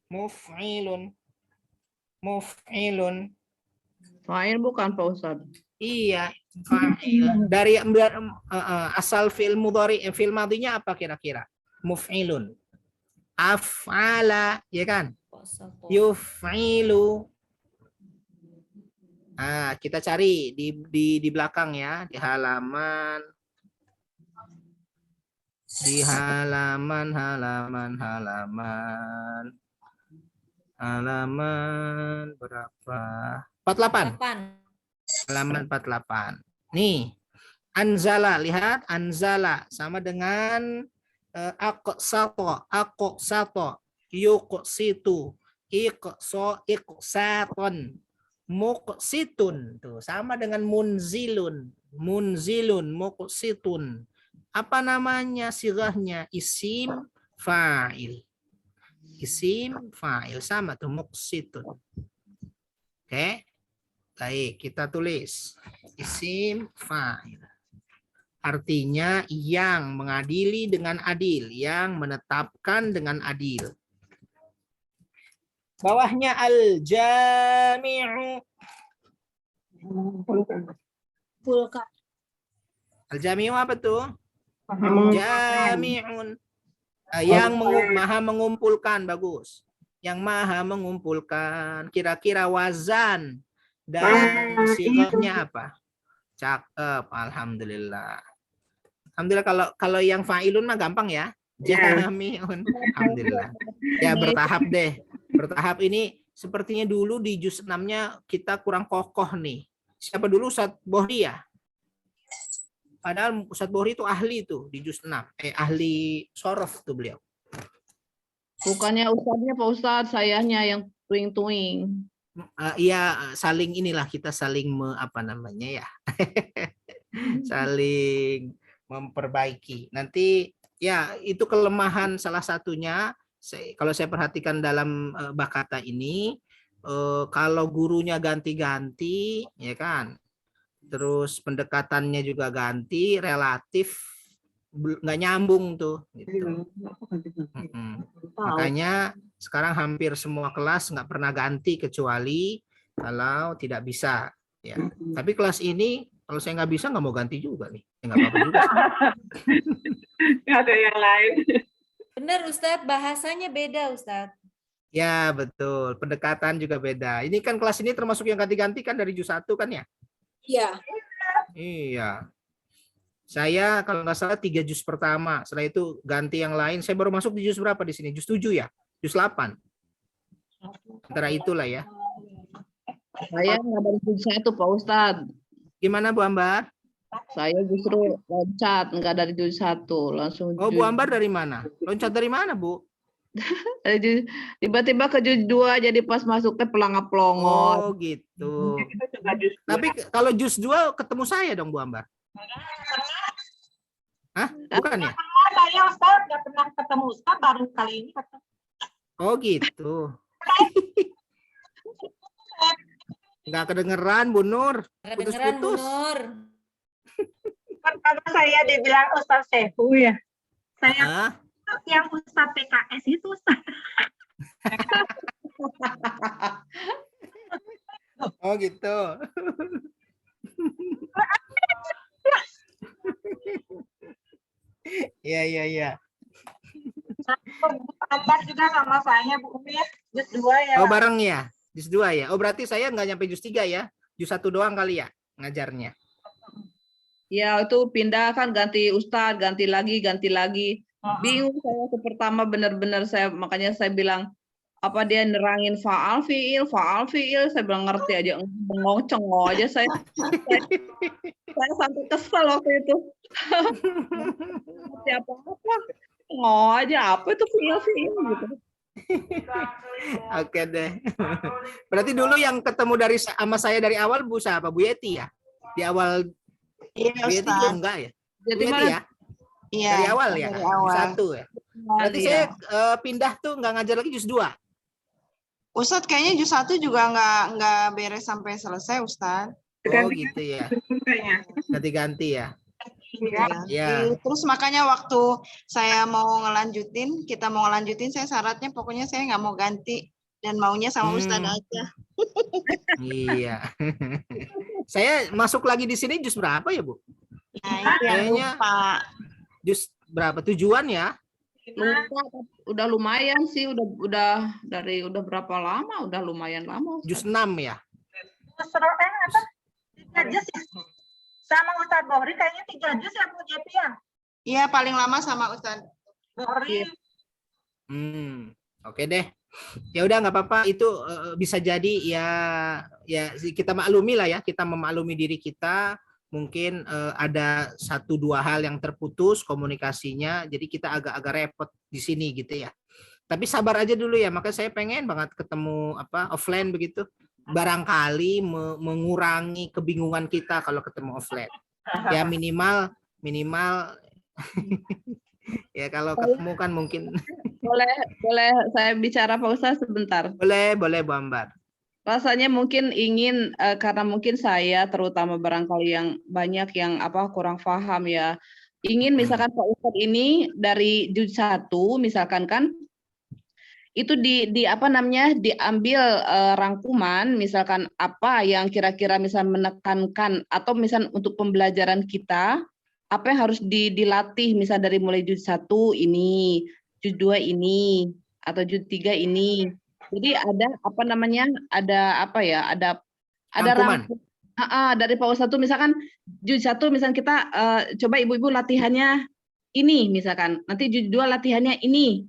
Muf'ilun. Muf'ilun. Fa'il bukan Pak Ustadz. Iya, fa'il. Dari asal fi'il mudhari, fi'il madhinya apa kira-kira? Muf'ilun. Af'ala, ya kan? Yuf'ilu. Nah, kita cari di belakang ya, di halaman halaman berapa? 48. Halaman 48. Nih, anzala, lihat anzala sama dengan aqsato, yuqsitu, iqsaton, muqsitun, tuh sama dengan munzilun, muqsitun. Apa namanya sirahnya? Isim fa'il. Isim fa'il sama tuh muqsitun. Oke. Baik, kita tulis isim fa'il. Artinya yang mengadili dengan adil, yang menetapkan dengan adil. Bawahnya al-jami'u. Pulka. Al-jami'u apa tuh? Jami'un. Yang maha mengumpulkan, bagus. Yang maha mengumpulkan. Kira-kira wazan dan sigahnya apa? Cakep, alhamdulillah. Alhamdulillah kalau yang fa'ilun mah gampang ya. Jami'un. Alhamdulillah. Ya bertahap deh. Bertahap ini sepertinya dulu di juz 6-nya kita kurang kokoh nih. Siapa dulu Ustadz Bohri ya? Padahal Ustadz Bohri itu ahli tuh di juz 6. Ahli sorof tuh beliau. Bukannya Ustadznya Pak Ustadz, sayanya yang tuing-tuing. Iya, saling inilah kita saling apa namanya ya. Saling memperbaiki. Nanti ya itu kelemahan salah satunya. Kalau saya perhatikan dalam Bakata ini, kalau gurunya ganti-ganti, ya kan, terus pendekatannya juga ganti, relatif nggak nyambung tuh. Gitu. Makanya sekarang hampir semua kelas nggak pernah ganti kecuali kalau tidak bisa. Ya. Tapi kelas ini kalau saya nggak bisa nggak mau ganti juga nih. Ya, nggak apa-apa juga. Nggak ada yang lain. Benar Ustadz, bahasanya beda Ustadz. Ya betul, pendekatan juga beda. Ini kan kelas ini termasuk yang ganti-ganti kan dari juz 1 kan ya? Iya. Iya. Saya kalau nggak salah 3 juz pertama, setelah itu ganti yang lain. Saya baru masuk di juz berapa di sini? Juz 7 ya? Juz 8. Antara itulah ya. Saya nggak dari juz 1 Pak Ustadz. Gimana Bu Ambar? Saya justru loncat, nggak dari juz 1. Langsung Oh, Bu Ambar dari mana? Loncat dari mana, Bu? Tiba-tiba ke juz 2, jadi pas masuk ke pelangap-pelongot. Oh, gitu. Tapi kalau juz 2 ketemu saya dong, Bu Ambar. Hah? Bukan ya? Saya Ustaz nggak pernah ketemu Ustaz, baru kali ini ketemu. Oh, gitu. Nggak kedengeran, Bu Nur. Kedengeran Bu Putus-putus. Nur. Kan karena saya dibilang Ustaz Sehu ya. Saya Hah? yang Ustaz PKS itu Ustaz. Oh, gitu. Iya, iya, iya. Ambar juga sama saya Bu Umi ya. Juz 2 ya. Oh, bareng ya? Juz 2 ya? Oh, berarti saya nggak nyampe juz 3 ya? Juz 1 doang kali ya ngajarnya? Ya itu pindah kan, ganti Ustadz, ganti lagi. Bingung saya pertama benar-benar, makanya saya bilang apa dia nerangin faal fiil, saya bilang ngerti aja, bengong cengok aja saya sampai kesel waktu itu. Ngerti apa-apa, ngomong aja apa itu fiil gitu. Oke deh. Berarti dulu yang ketemu sama saya dari awal Bu siapa? Bu Yeti ya? Di awal Iya, Bu Yeti juga Ustaz. enggak ya? Jadi Bu Yeti mana? ya? Iya. Dari awal ya? Dari Juz awal. 1 ya? Berarti Iya. saya pindah tuh nggak ngajar lagi juz 2. Ustadz kayaknya juz 1 juga nggak beres sampai selesai, Ustadz. Oh gitu ya. Kayaknya. Ganti-ganti ya. Iya. Ya. Terus makanya waktu saya mau ngelanjutin, saya syaratnya pokoknya saya nggak mau ganti dan maunya sama Ustadz aja. Iya. Saya masuk lagi di sini juz berapa ya, Bu? Nah, itu yang Kayaknya lupa. juz berapa? Tujuan ya? Lupa, udah lumayan sih, udah berapa lama? Udah lumayan lama. Juz 6 ya? Apa? 3 juz ya? Sama Ustadz Bohri kayaknya 3 juz ya Bu Jeti ya? Iya, paling lama sama Ustadz. Bohri. Oke deh. Ya udah nggak apa-apa, itu bisa jadi ya kita maklumi lah ya, kita memaklumi diri kita. Mungkin ada 1-2 hal yang terputus komunikasinya, jadi kita agak-agak repot di sini gitu ya. Tapi sabar aja dulu ya, makanya saya pengen banget ketemu offline begitu. Barangkali mengurangi kebingungan kita kalau ketemu offline. Ya minimal ya kalau ketemu kan mungkin. Boleh saya bicara Pak Ustaz sebentar? Boleh Bu Ambar. Rasanya mungkin ingin karena mungkin saya terutama barangkali yang banyak yang kurang paham ya. Ingin misalkan Pak Ustadz ini dari juz 1 misalkan kan itu diambil rangkuman misalkan apa yang kira-kira misal menekankan atau misal untuk pembelajaran kita apa yang harus dilatih misal dari mulai juz 1 ini, juz 2 ini atau juz 3 ini. Jadi ada Rangkuman. Dari Pak Ustadz itu misalkan juz 1 misalkan kita coba ibu-ibu latihannya ini misalkan, nanti juz 2 latihannya ini.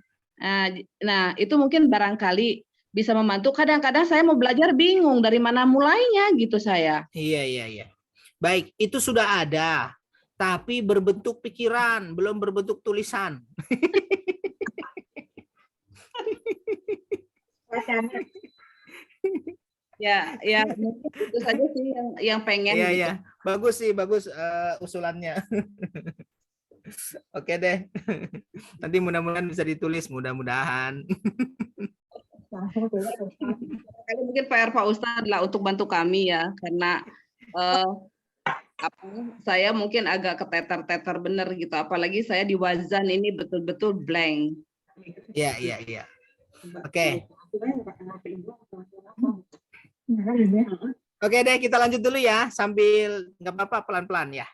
Nah, itu mungkin barangkali bisa membantu. Kadang-kadang saya mau belajar bingung dari mana mulainya gitu saya. Iya. Baik, itu sudah ada, tapi berbentuk pikiran, belum berbentuk tulisan. Ya mungkin itu saja sih yang pengen. Iya, gitu. iya. Bagus sih, usulannya. Oke deh. Nanti mudah-mudahan bisa ditulis, mudah-mudahan. Kali mungkin PR Pak Ustadz lah untuk bantu kami ya, karena saya mungkin agak keteter-teter bener gitu, apalagi saya di wazan ini betul-betul blank. Iya. Oke. Oke deh, kita lanjut dulu ya, sambil nggak apa-apa pelan-pelan ya.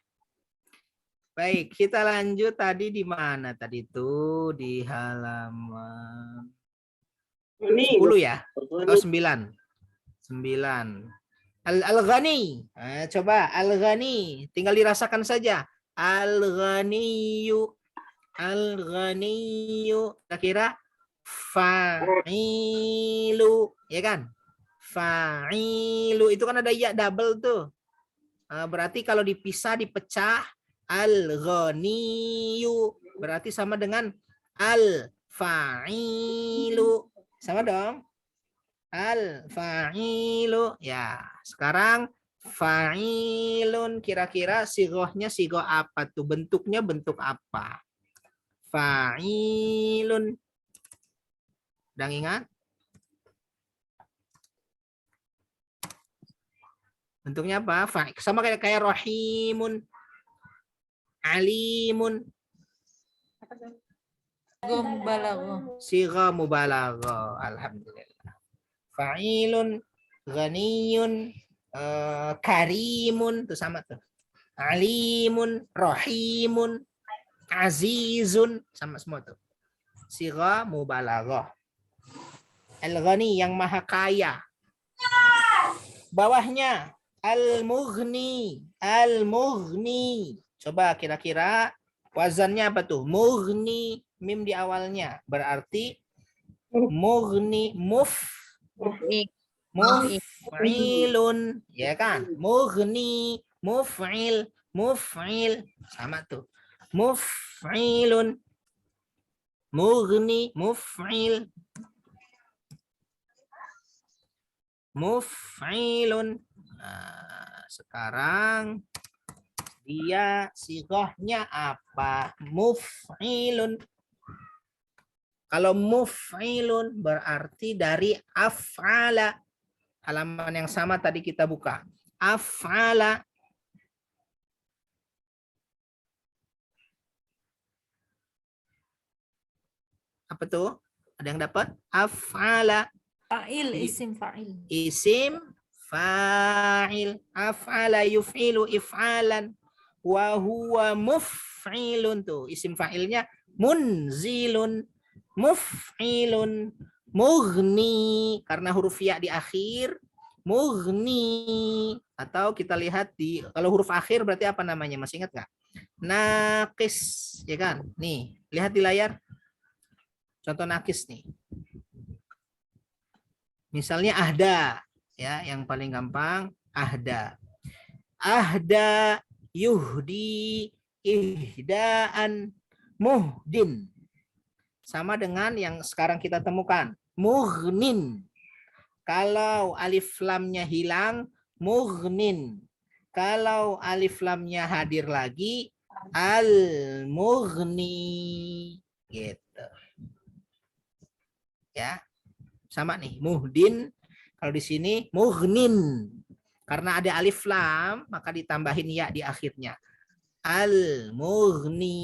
Baik, kita lanjut tadi di mana tadi itu di halaman 10 ya? Oh 9. Al-Ghani. Coba Al-Ghani, tinggal dirasakan saja. Al-Ghaniyu. Kira-kira fa'ilu, ya kan? Fa'ilu itu kan ada ya double tuh. Berarti kalau dipecah al-ghaniyu berarti sama dengan al-fa'ilu. Sama dong. Al-fa'ilu. Ya, sekarang fa'ilun kira-kira sigohnya sigoh apa tuh? Bentuknya bentuk apa? Fa'ilun. Udah ingat? Bentuknya apa? Sama kayak rohimun, alimun. Sigha mubalaghah. Alhamdulillah. Fa'ilun, ghaniyun, karimun, itu sama tuh. Alimun, rohimun, azizun, sama semua tuh. Sigha mubalaghah. Al-Ghani yang maha kaya. Bawahnya al-mughni. Coba kira-kira wazannya apa tuh? Mughni, mim di awalnya. Berarti Mughni, muf'ilun, ya kan? Mughni, muf'il, sama tuh. Muf'ilun, mughni, muf'ilun. Nah, sekarang dia sighahnya apa? Muf'ilun. Kalau muf'ilun berarti dari af'ala. Halaman yang sama tadi kita buka. Af'ala. Apa tuh? Ada yang dapat? Af'ala. Fa'il, isim fa'il. Isim fa'il. Af'ala yuf'ilu if'alan. Wa huwa muf'ilun tuh. Isim fa'ilnya munzilun. Muf'ilun. Mughni. Karena huruf ya di akhir. Mughni. Atau kita lihat di, kalau huruf akhir berarti apa namanya? Masih ingat nggak? Naqis. Ya kan? Nih, lihat di layar. Contoh nakis nih. Misalnya ahda, ya, yang paling gampang ahda. Ahda yuhdi ihdaan muhdin. Sama dengan yang sekarang kita temukan, mughnin. Kalau alif lamnya hilang, mughnin. Kalau alif lamnya hadir lagi, al-mughni. Gitu. Ya, sama nih, muhdin. Kalau di sini mughnin. Karena ada alif lam, maka ditambahin ya di akhirnya. Al-mughni.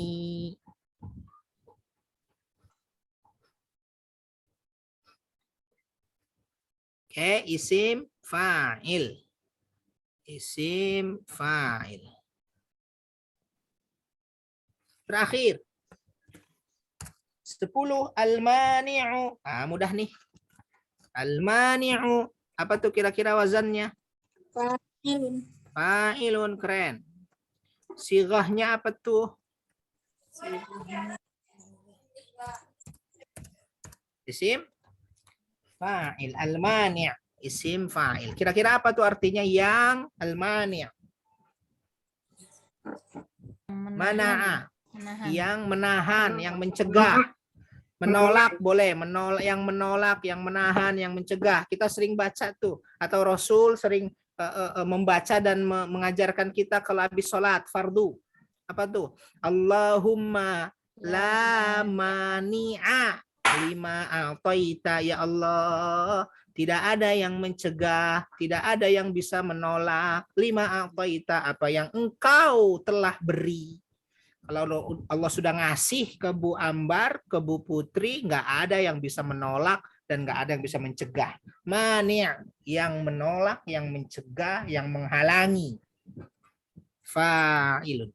Oke, isim fa'il. Isim fa'il. Terakhir. 10 al-mani'u. Ah, mudah nih. Al-mani'u. Apa tuh kira-kira wazannya? Fa'ilun. Fa'ilun, keren. Sighahnya apa tuh? Isim fa'il. Al-mani'. Isim fa'il. Kira-kira apa tuh artinya yang al-mani'? Mana'a. Menahan. Yang menahan, yang mencegah. Menolak boleh, yang menolak, yang menahan, yang mencegah. Kita sering baca tuh, atau Rasul sering membaca dan mengajarkan kita kalau habis sholat fardu. Apa tuh? Allahumma la mani'a lima a'taita, ya Allah. Tidak ada yang mencegah, tidak ada yang bisa menolak. Lima a'taita, apa yang engkau telah beri. Kalau Allah sudah ngasih ke Bu Ambar, ke Bu Putri, nggak ada yang bisa menolak dan nggak ada yang bisa mencegah. Mani' yang menolak, yang mencegah, yang menghalangi. Fa'ilun.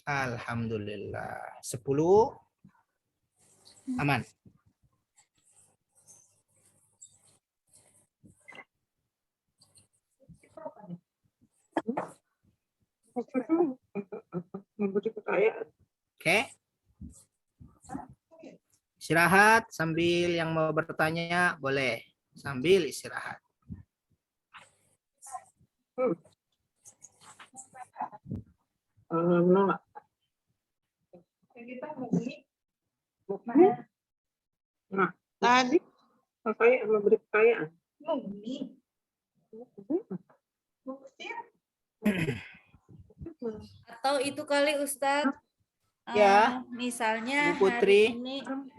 Alhamdulillah. 10 aman. Memberi kekayaan. Oke. Istirahat sambil yang mau bertanya boleh sambil istirahat. Menolak. Nah, Tadi kekayaan, memberi kekayaan. Atau itu kali Ustadz. Ya. Misalnya Bu Putri.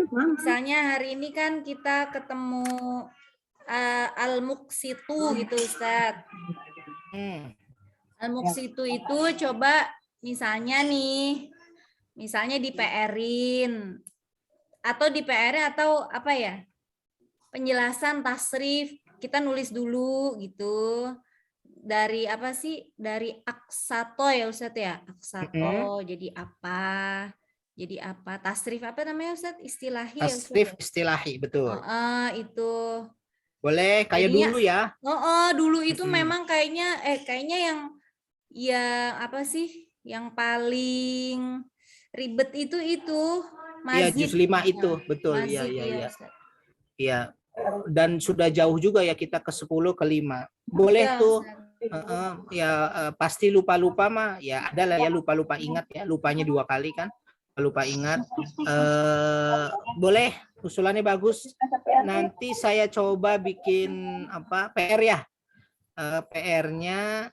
misalnya hari ini kan kita ketemu al-muqsitu gitu Ustadz. Al-muqsitu itu coba misalnya nih, misalnya di PR-in atau di PR atau apa ya? Penjelasan tasrif, kita nulis dulu gitu. Dari apa sih? Dari aksato ya Ustadz ya? Aksato jadi apa? Jadi apa? Tasrif apa namanya Ustadz? Istilahi ya Ustadz? Tasrif istilahi, betul. Itu. Boleh kayak Jadinya, dulu ya. Dulu itu memang kayaknya yang apa sih? Yang paling ribet itu Iya, Mazid. juz 5 itu, Nah, betul. Iya, mazid, iya, iya, iya. Ustaz. Iya. Dan sudah jauh juga ya kita ke 10 ke 5. Boleh Iya, tuh. Ustaz. Pasti lupa-lupa mah ya ada lah ya, lupa-lupa ingat ya, lupanya 2 kali kan, lupa ingat. Boleh, usulannya bagus. Nanti saya coba bikin apa PR ya. PR-nya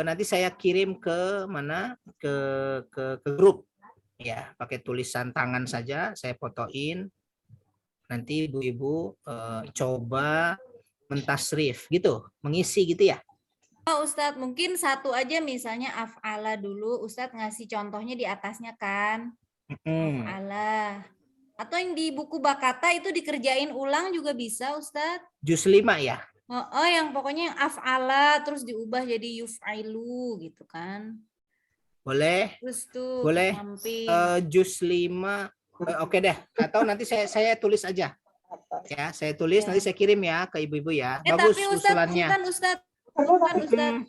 nanti saya kirim ke mana, ke grup ya, pakai tulisan tangan saja, saya fotoin. Nanti ibu-ibu coba mentasrif gitu, mengisi gitu ya. Oh, Ustadz, mungkin satu aja misalnya af'ala dulu. Ustadz ngasih contohnya di atasnya kan. Af'ala. Atau yang di buku Bakata itu dikerjain ulang juga bisa, Ustadz. Juz 5 ya? Oh, yang pokoknya yang af'ala terus diubah jadi yuf'ilu gitu kan. Boleh. Terus tuh Boleh. samping. Juz 5. Oke deh. Atau nanti saya tulis aja. Ya, saya tulis nanti saya kirim ya ke ibu-ibu ya. Bagus Tapi Ustadz, usulannya. bukan Ustadz. Bukan Ustadz.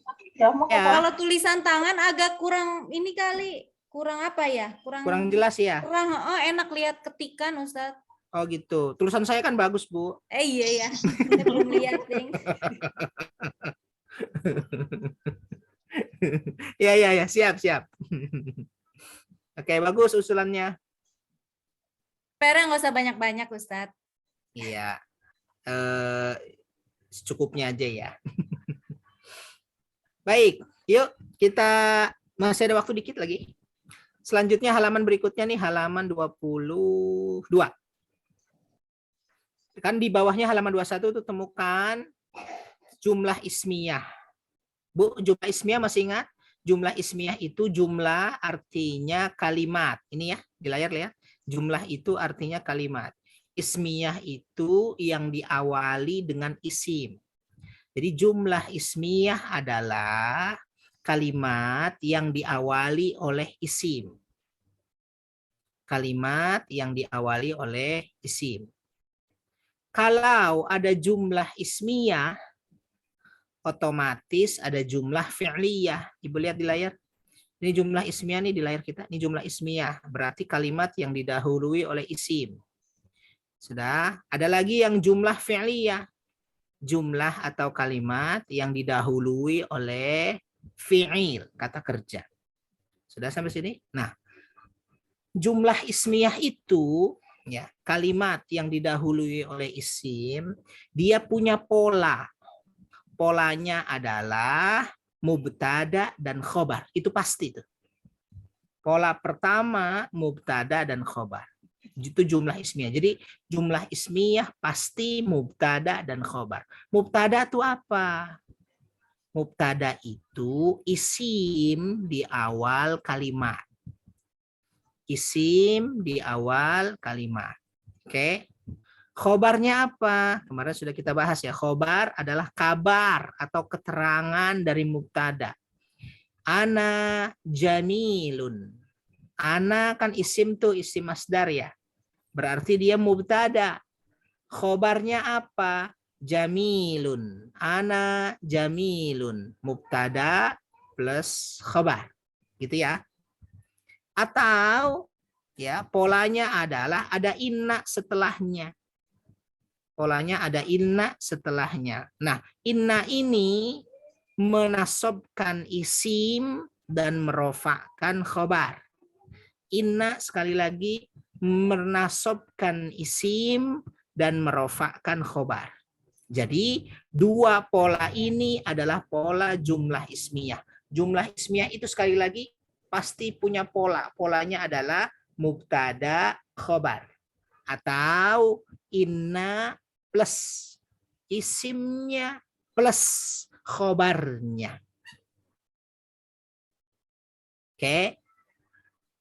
Ya. Kalau tulisan tangan agak kurang ini kali, kurang apa ya? Kurang jelas ya. Kurang enak lihat ketikan, Ustadz. Oh gitu. Tulisan saya kan bagus, Bu. Iya ya. Saya belum lihat, Ding. Ya, siap. Oke, bagus usulannya. PR nggak usah banyak-banyak, Ustadz. Iya. Secukupnya aja ya. Baik, yuk kita masih ada waktu dikit lagi. Selanjutnya halaman berikutnya nih, halaman 22. Kan di bawahnya halaman 21 itu temukan jumlah ismiyah. Bu, jumlah ismiyah masih ingat? Jumlah ismiyah itu jumlah artinya kalimat. Ini ya, di layar lihat. Jumlah itu artinya kalimat. Ismiyah itu yang diawali dengan isim. Jadi jumlah ismiyah adalah kalimat yang diawali oleh isim. Kalimat yang diawali oleh isim. Kalau ada jumlah ismiyah, otomatis ada jumlah fi'liyah. Ibu lihat di layar. Ini jumlah ismiyah nih di layar kita. Ini jumlah ismiyah. Berarti kalimat yang didahului oleh isim. Sudah. Ada lagi yang jumlah fi'liyah. Jumlah atau kalimat yang didahului oleh fi'il, kata kerja. Sudah sampai sini? Nah, jumlah ismiyah itu ya, kalimat yang didahului oleh isim, dia punya pola. Polanya adalah mubtada dan khobar. Itu pasti tuh. Pola pertama mubtada dan khobar. Itu jumlah ismiyah. Jadi jumlah ismiyah pasti mubtada dan khobar. Mubtada itu apa? Mubtada itu isim di awal kalimat. Isim di awal kalimat. Oke. Khobarnya apa? Kemarin sudah kita bahas ya. Khobar adalah kabar atau keterangan dari mubtada. Ana jamilun. Ana kan isim tuh, isim masdar ya. Berarti dia mubtada. Khobarnya apa? Jamilun. Ana jamilun. Mubtada plus khobar. Gitu ya. Atau ya polanya adalah ada inna setelahnya. Polanya ada inna setelahnya. Nah, inna ini menasobkan isim dan merofakkan khobar. Inna sekali lagi menasobkan isim dan merofakkan khobar. Jadi dua pola ini adalah pola jumlah ismiyah. Jumlah ismiyah itu sekali lagi pasti punya pola. Polanya adalah mubtada khobar. Atau inna plus isimnya plus khobarnya. Oke.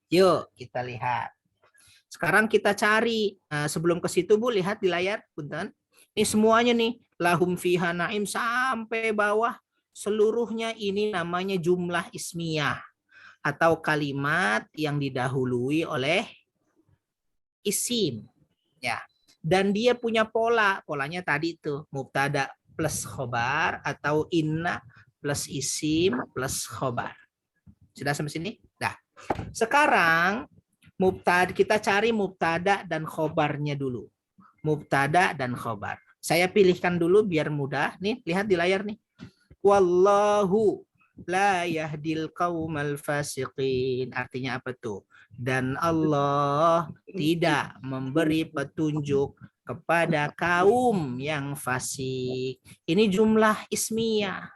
Yuk kita lihat. Sekarang kita cari. Sebelum ke situ Bu, lihat di layar. Punten. Ini semuanya nih. Lahum fiha naim sampai bawah. Seluruhnya ini namanya jumlah ismiyah. Atau kalimat yang didahului oleh isim. Ya. Dan dia punya pola. Polanya tadi tuh. Mubtada plus khobar. Atau inna plus isim plus khobar. Sudah sampai sini? Dah. Sekarang Mubtada, kita cari mubtada dan khobarnya dulu. Mubtada dan khobar. Saya pilihkan dulu biar mudah. Nih, lihat di layar nih. Wallahu la yahdil qaumal fasiqin. Artinya apa tuh? Dan Allah tidak memberi petunjuk kepada kaum yang fasik. Ini jumlah ismiyah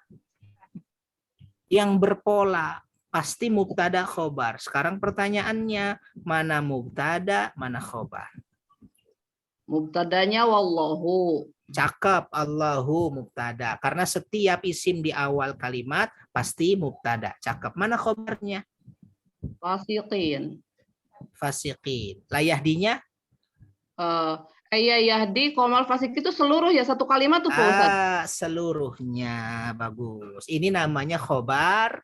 yang berpola. Pasti mubtada khobar. Sekarang pertanyaannya, mana mubtada, mana khobar? Mubtadanya wallahu. Cakep, Allahu mubtada. Karena setiap isim di awal kalimat pasti mubtada. Cakep. Mana khobarnya? Fasiqin. Fasiqin. Layahdinya? Iya Yahdi komal fasik itu seluruh ya satu kalimat tuh Pak Ustadz. Seluruhnya. Bagus. Ini namanya khobar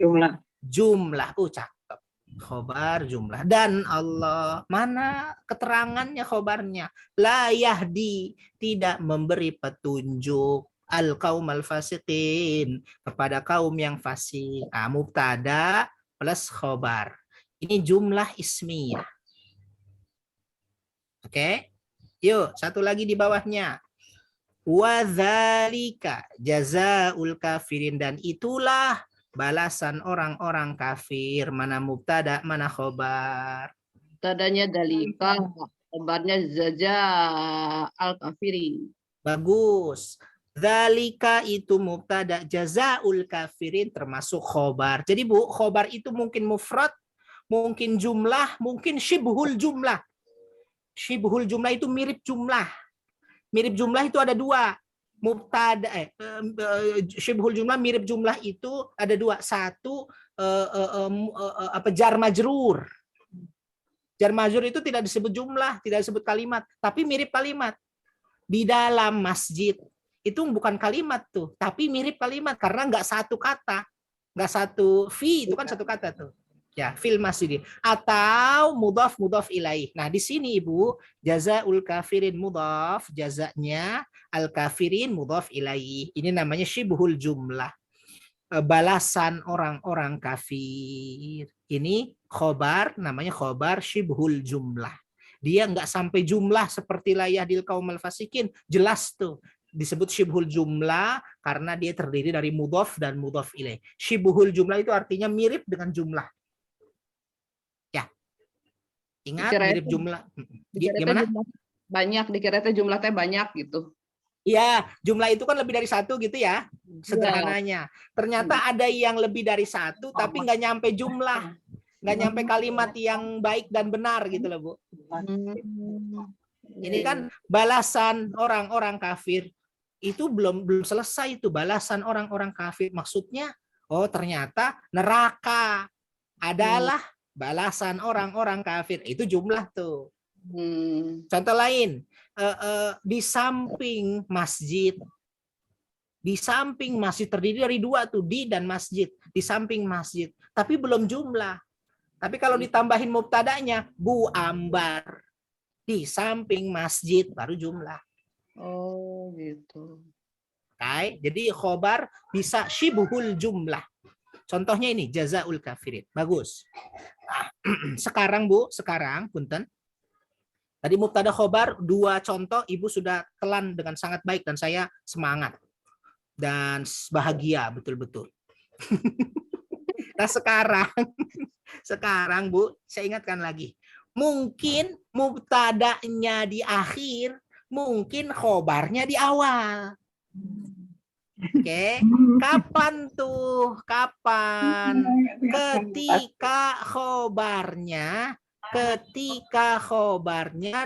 Jumlah. jumlah. Cakep. Khobar jumlah. Dan Allah. Mana keterangannya khobarnya? La yahdi. Tidak memberi petunjuk. Al-qaum al-fasiqin. Kepada kaum yang fasik. Mubtada plus khobar. Ini jumlah ismiyah. Oke. Yuk, satu lagi di bawahnya. Wadzalika jazaul kafirin, dan itulah balasan orang-orang kafir. Mana mubtada, mana khobar? Mubtadanya dalika, kabarnya zaja al-kafirin. Bagus. Dzalika itu mubtada, jazaul kafirin termasuk khobar. Jadi Bu, khobar itu mungkin mufrad, mungkin jumlah, mungkin syibhul jumlah. Syibhul jumlah itu mirip jumlah. Mirip jumlah itu ada dua. Mubtada syibhul jumlah mirip jumlah itu ada dua. Satu jar majrur. Jar majrur itu tidak disebut jumlah, tidak disebut kalimat, tapi mirip kalimat. Di dalam masjid itu bukan kalimat tuh, tapi mirip kalimat karena nggak satu kata. Nggak satu fi, itu kan satu kata tuh. Ya, fil masjid. Atau mudhaf ilaih. Nah, di sini Ibu, jazaul kafirin mudhaf, jazanya al kafirin mudhaf ilaih. Ini namanya syibhul jumlah. Balasan orang-orang kafir. Ini khobar, namanya khobar syibhul jumlah. Dia nggak sampai jumlah seperti la yahdil qaumal fasikin. Jelas tuh. Disebut syibhul jumlah karena dia terdiri dari mudhaf dan mudhaf ilaih. Syibhul jumlah itu artinya mirip dengan jumlah. Ingat Dikira mirip jumlah. Dikira Gimana? Banyak, dikira jumlahnya banyak gitu. Iya, jumlah itu kan lebih dari satu gitu ya. Sederhananya. Ternyata ada yang lebih dari satu tapi nggak nyampe jumlah. Nggak nyampe kalimat yang baik dan benar gitu loh Bu. Ini kan balasan orang-orang kafir. Itu belum selesai itu. Balasan orang-orang kafir. Maksudnya, oh ternyata neraka adalah balasan orang-orang kafir. Itu jumlah tuh. Contoh lain, di samping masjid terdiri dari dua tuh, di dan masjid, di samping masjid, tapi belum jumlah. Tapi kalau ditambahin mubtadanya, Bu Ambar di samping masjid, baru jumlah. Oh gitu. Okay? Jadi khobar bisa syibhul jumlah. Contohnya ini jazaul kafirin. Bagus. Nah, sekarang Bu, punten. Tadi mubtada khobar, dua contoh Ibu sudah telan dengan sangat baik dan saya semangat dan bahagia betul-betul. Nah sekarang Bu, saya ingatkan lagi. Mungkin mubtadanya di akhir, mungkin khobarnya di awal. Oke, kapan tuh? Kapan? Ketika khobarnya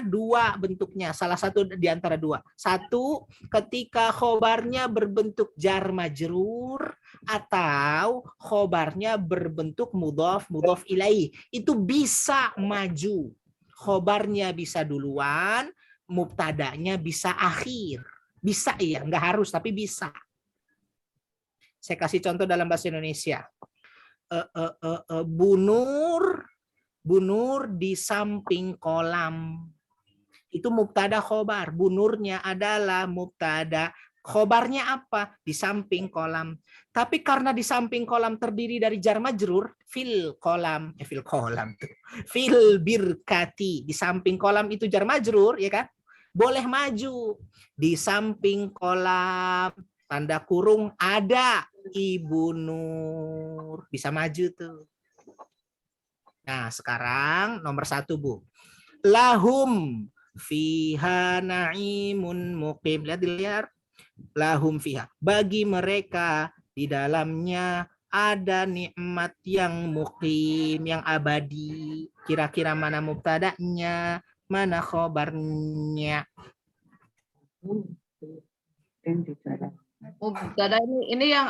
dua bentuknya, salah satu di antara dua. Satu, ketika khobarnya berbentuk jar majrur atau khobarnya berbentuk mudhaf ilaih. Itu bisa maju. Khobarnya bisa duluan, mubtadanya bisa akhir. Bisa ya, nggak harus tapi bisa. Saya kasih contoh dalam bahasa Indonesia. Bunur di samping kolam. Itu mubtada khobar. Bunurnya adalah mubtada Khobarnya apa? Di samping kolam. Tapi karena di samping kolam terdiri dari jar majrur, fil birkati. Di samping kolam itu jar majrur, ya kan? Boleh maju. Di samping kolam, tanda kurung, ada Ibu Nur. Bisa maju tuh. Nah, sekarang nomor 1, Bu. Lahum fiha na'imun muqim. Lihat di layar. Lahum fiha. Bagi mereka di dalamnya ada nikmat yang muqim, yang abadi. Kira-kira mana mubtada'nya, mana khobarnya? Mubtada ini yang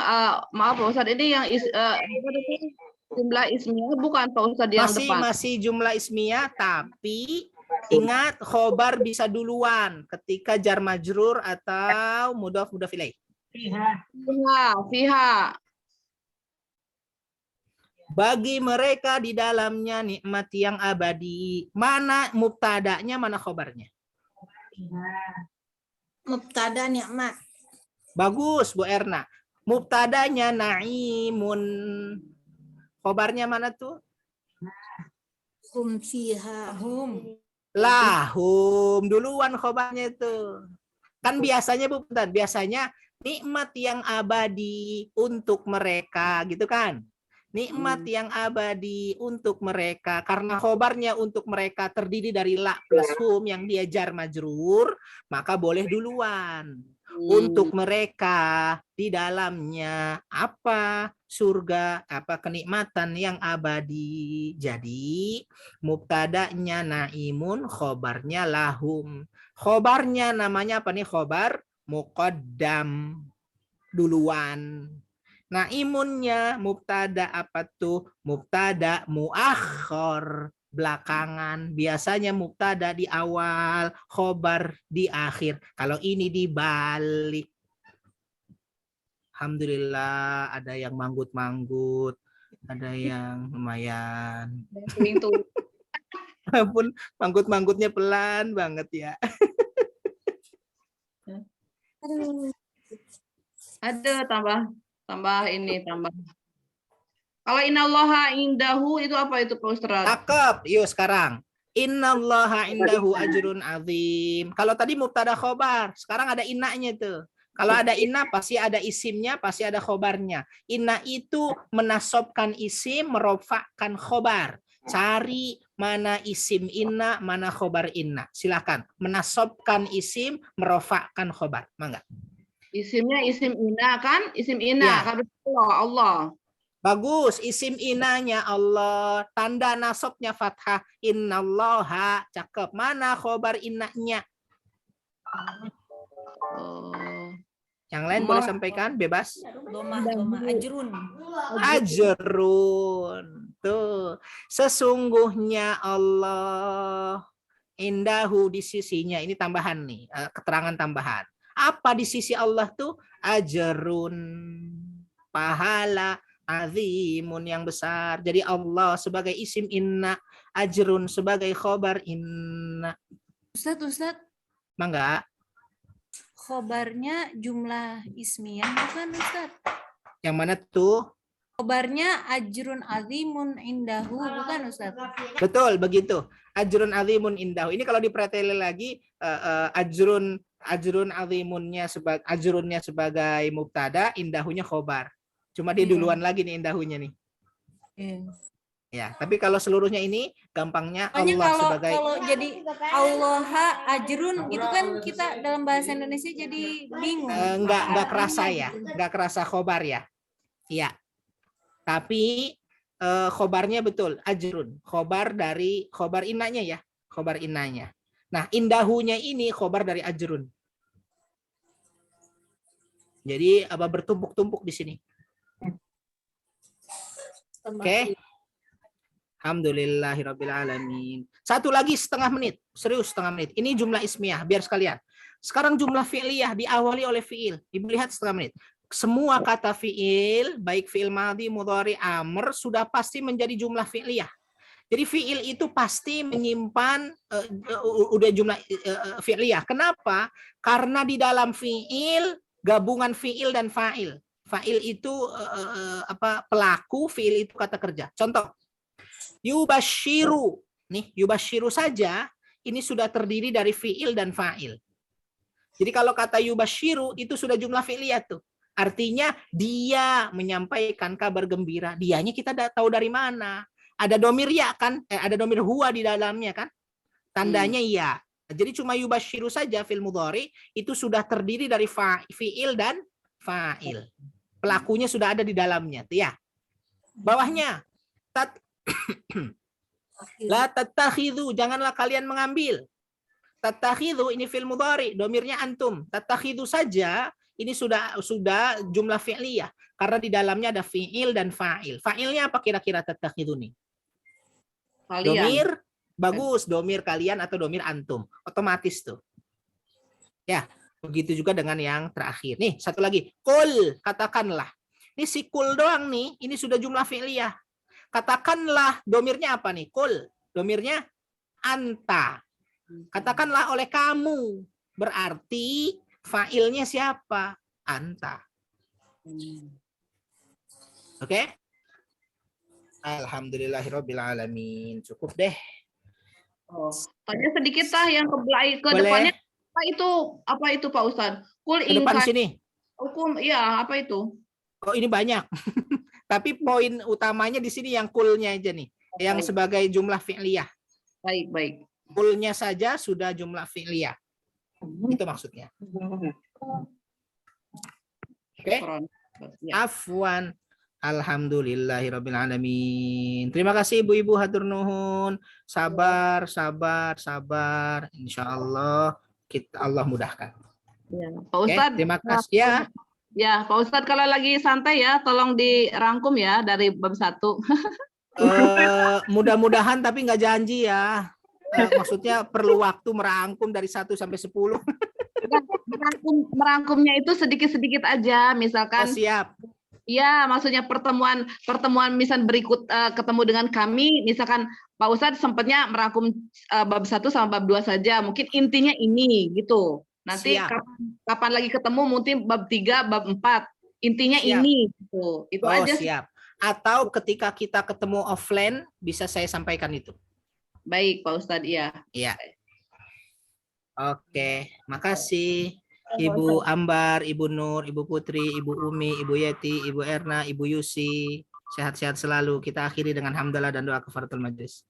maaf Pak Ustadz, ini yang jumlah ismiyah bukan Pak Ustadz yang depan. Masih jumlah ismiyah, tapi ingat khobar bisa duluan ketika jar majrur atau mudhaf ilaih. Fiha. Bagi mereka di dalamnya nikmat yang abadi. Mana mubtada'nya, mana khobarnya? Mubtada nikmat. Bagus, Bu Erna. Mubtada'nya na'imun. Khobarnya mana tuh? Hum fiha. Lahum. Duluan khobarnya itu. Kan biasanya, Bu, biasanya nikmat yang abadi untuk mereka, gitu kan? Nikmat yang abadi untuk mereka, karena khobarnya untuk mereka terdiri dari la plus hum yang dia jar majrur, maka boleh duluan. Untuk mereka di dalamnya apa? Surga, apa kenikmatan yang abadi. Jadi mubtada'nya naimun, khobarnya lahum. Khobarnya namanya apa nih? Khobar muqaddam, duluan. Naimunnya mubtada apa tuh? Mubtada muakhir, belakangan. Biasanya mubtada di awal, khobar di akhir. Kalau ini dibalik. Alhamdulillah ada yang manggut-manggut, ada yang lumayan. Pun manggut-manggutnya pelan banget ya. Ada tambah ini. Kalau innallaha indahu itu apa itu Pak Ustadz? Cakep. Yuk sekarang. Innallaha indahu ajrun azim. Kalau tadi mubtada khobar, sekarang ada innanya tuh. Kalau ada inna pasti ada isimnya, pasti ada khobarnya. Inna itu menasobkan isim, merofakkan khobar. Cari mana isim inna, mana khobar inna. Silakan. Menasobkan isim, merofakkan khobar. Mangga. Isimnya isim ina kan? Isim ina. Ya. Allah. Bagus. Isim inanya Allah. Tanda nasobnya fathah. Innallaha. Cakep. Mana khobar innanya? Yang lain boleh sampaikan, bebas. Doma ajrun. Ajrun. Tuh. Sesungguhnya Allah indahu di sisinya. Ini tambahan nih, keterangan tambahan. Apa di sisi Allah tuh? Ajrun. Pahala azimun yang besar. Jadi Allah sebagai isim inna, ajrun sebagai khobar inna. Ustadz. Mangga. Khobarnya jumlah ismiyah bukan Ustadz? Yang mana tuh? Khobarnya ajrun azimun indahu bukan Ustadz? Betul, begitu. Ajrun azimun indahu. Ini kalau diperhatiin lagi, ajrun azimunnya ajrunnya sebagai mubtada, indahunya khobar. Cuma dia duluan lagi nih indahunya nih. Ya, tapi kalau seluruhnya ini gampangnya Allah sebagai. Kalau jadi Allaha ajrun itu kan kita dalam bahasa Indonesia jadi bingung. Enggak kerasa ya, enggak kerasa khobar ya. Iya. Tapi khobarnya betul, ajrun. Khobar dari khobar innanya ya, khobar innanya. Nah, indahunya ini khobar dari ajrun. Jadi apa bertumpuk-tumpuk di sini. Oke. Alhamdulillahirabbil alamin. Satu lagi setengah menit, serius setengah menit. Ini jumlah ismiyah biar sekalian. Sekarang jumlah fi'liyah diawali oleh fi'il. Ibu lihat setengah menit. Semua kata fi'il, baik fi'il madhi, mudhari, amr sudah pasti menjadi jumlah fi'liyah. Jadi fi'il itu pasti menyimpan udah jumlah fi'liyah. Kenapa? Karena di dalam fi'il gabungan fiil dan fa'il. Fa'il itu pelaku, fiil itu kata kerja. Contoh, yubashiru. Nih, yubashiru saja ini sudah terdiri dari fiil dan fa'il. Jadi kalau kata yubashiru itu sudah jumlah fi'liyah tuh. Artinya dia menyampaikan kabar gembira. Dianya kita tahu dari mana. Ada domir ya kan? Ada domir huwa di dalamnya kan? Tandanya iya. Jadi cuma yubashiru saja fil mudhari itu sudah terdiri dari fiil dan fa'il. Pelakunya sudah ada di dalamnya. Ya. Bawahnya. La tattakhidhu, janganlah kalian mengambil. Tattakhidhu ini fil mudhari, domirnya antum. Tattakhidhu saja ini sudah jumlah fi'liyah karena di dalamnya ada fi'il dan fa'il. Fa'ilnya apa kira-kira tattakhidhu nih? Kalian. Domir bagus, domir kalian atau domir antum. Otomatis tuh. Ya, begitu juga dengan yang terakhir. Nih, satu lagi. Kul, katakanlah. Ini si kul doang nih, ini sudah jumlah fi'liyah. Katakanlah, domirnya apa nih? Kul, domirnya anta. Katakanlah oleh kamu. Berarti fa'ilnya siapa? Anta. Oke? Alhamdulillahirrabbilalamin. Cukup deh. Tanya sedikit yang ke Boleh. depannya. Apa itu Pak Ustadz? Kul Ke depan ingka sini. hukum, iya apa itu? Oh, ini banyak. Tapi poin utamanya di sini yang kulnya aja nih. Yang sebagai jumlah fi'liyah. Baik. Kulnya saja sudah jumlah fi'liyah. Itu maksudnya. Oke. Ya. Afwan. Alhamdulillahirrabbilalamin. Terima kasih ibu-ibu hatur nuhun. Sabar. Insya Allah Allah mudahkan. Ya. Pak Oke, Ustadz, terima kasih ya. Ya, Pak Ustadz kalau lagi santai ya, tolong dirangkum ya dari bab 1. Mudah-mudahan tapi nggak janji ya. Maksudnya perlu waktu merangkum dari 1 sampai 10. Merangkumnya itu sedikit-sedikit aja, misalkan. Oh, siap. Iya, maksudnya pertemuan misal berikut ketemu dengan kami, misalkan Pak Ustadz sempatnya merangkum bab 1 sama bab 2 saja, mungkin intinya ini gitu. Nanti kapan lagi ketemu mungkin bab 3, bab 4, intinya Siap. ini gitu. Itu aja. Siap. Atau ketika kita ketemu offline bisa saya sampaikan itu. Baik, Pak Ustadz, iya. Iya. Oke, makasih. Ibu Ambar, Ibu Nur, Ibu Putri, Ibu Umi, Ibu Yeti, Ibu Erna, Ibu Yusi. Sehat-sehat selalu. Kita akhiri dengan hamdalah dan doa kafaratul majlis.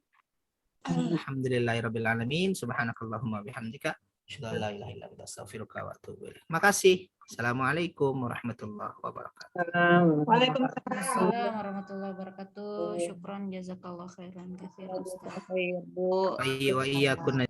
Alhamdulillahirabbil alamin. Subhanakallahumma bihamdika asyhadu an la ilaha illa anta astaghfiruka wa atubu ilaik. Makasih. Assalamualaikum warahmatullahi wabarakatuh. Waalaikumsalam warahmatullahi wabarakatuh. Syukran jazakallah khairan katsiran Ustaz. Bu. Wa iyyakum.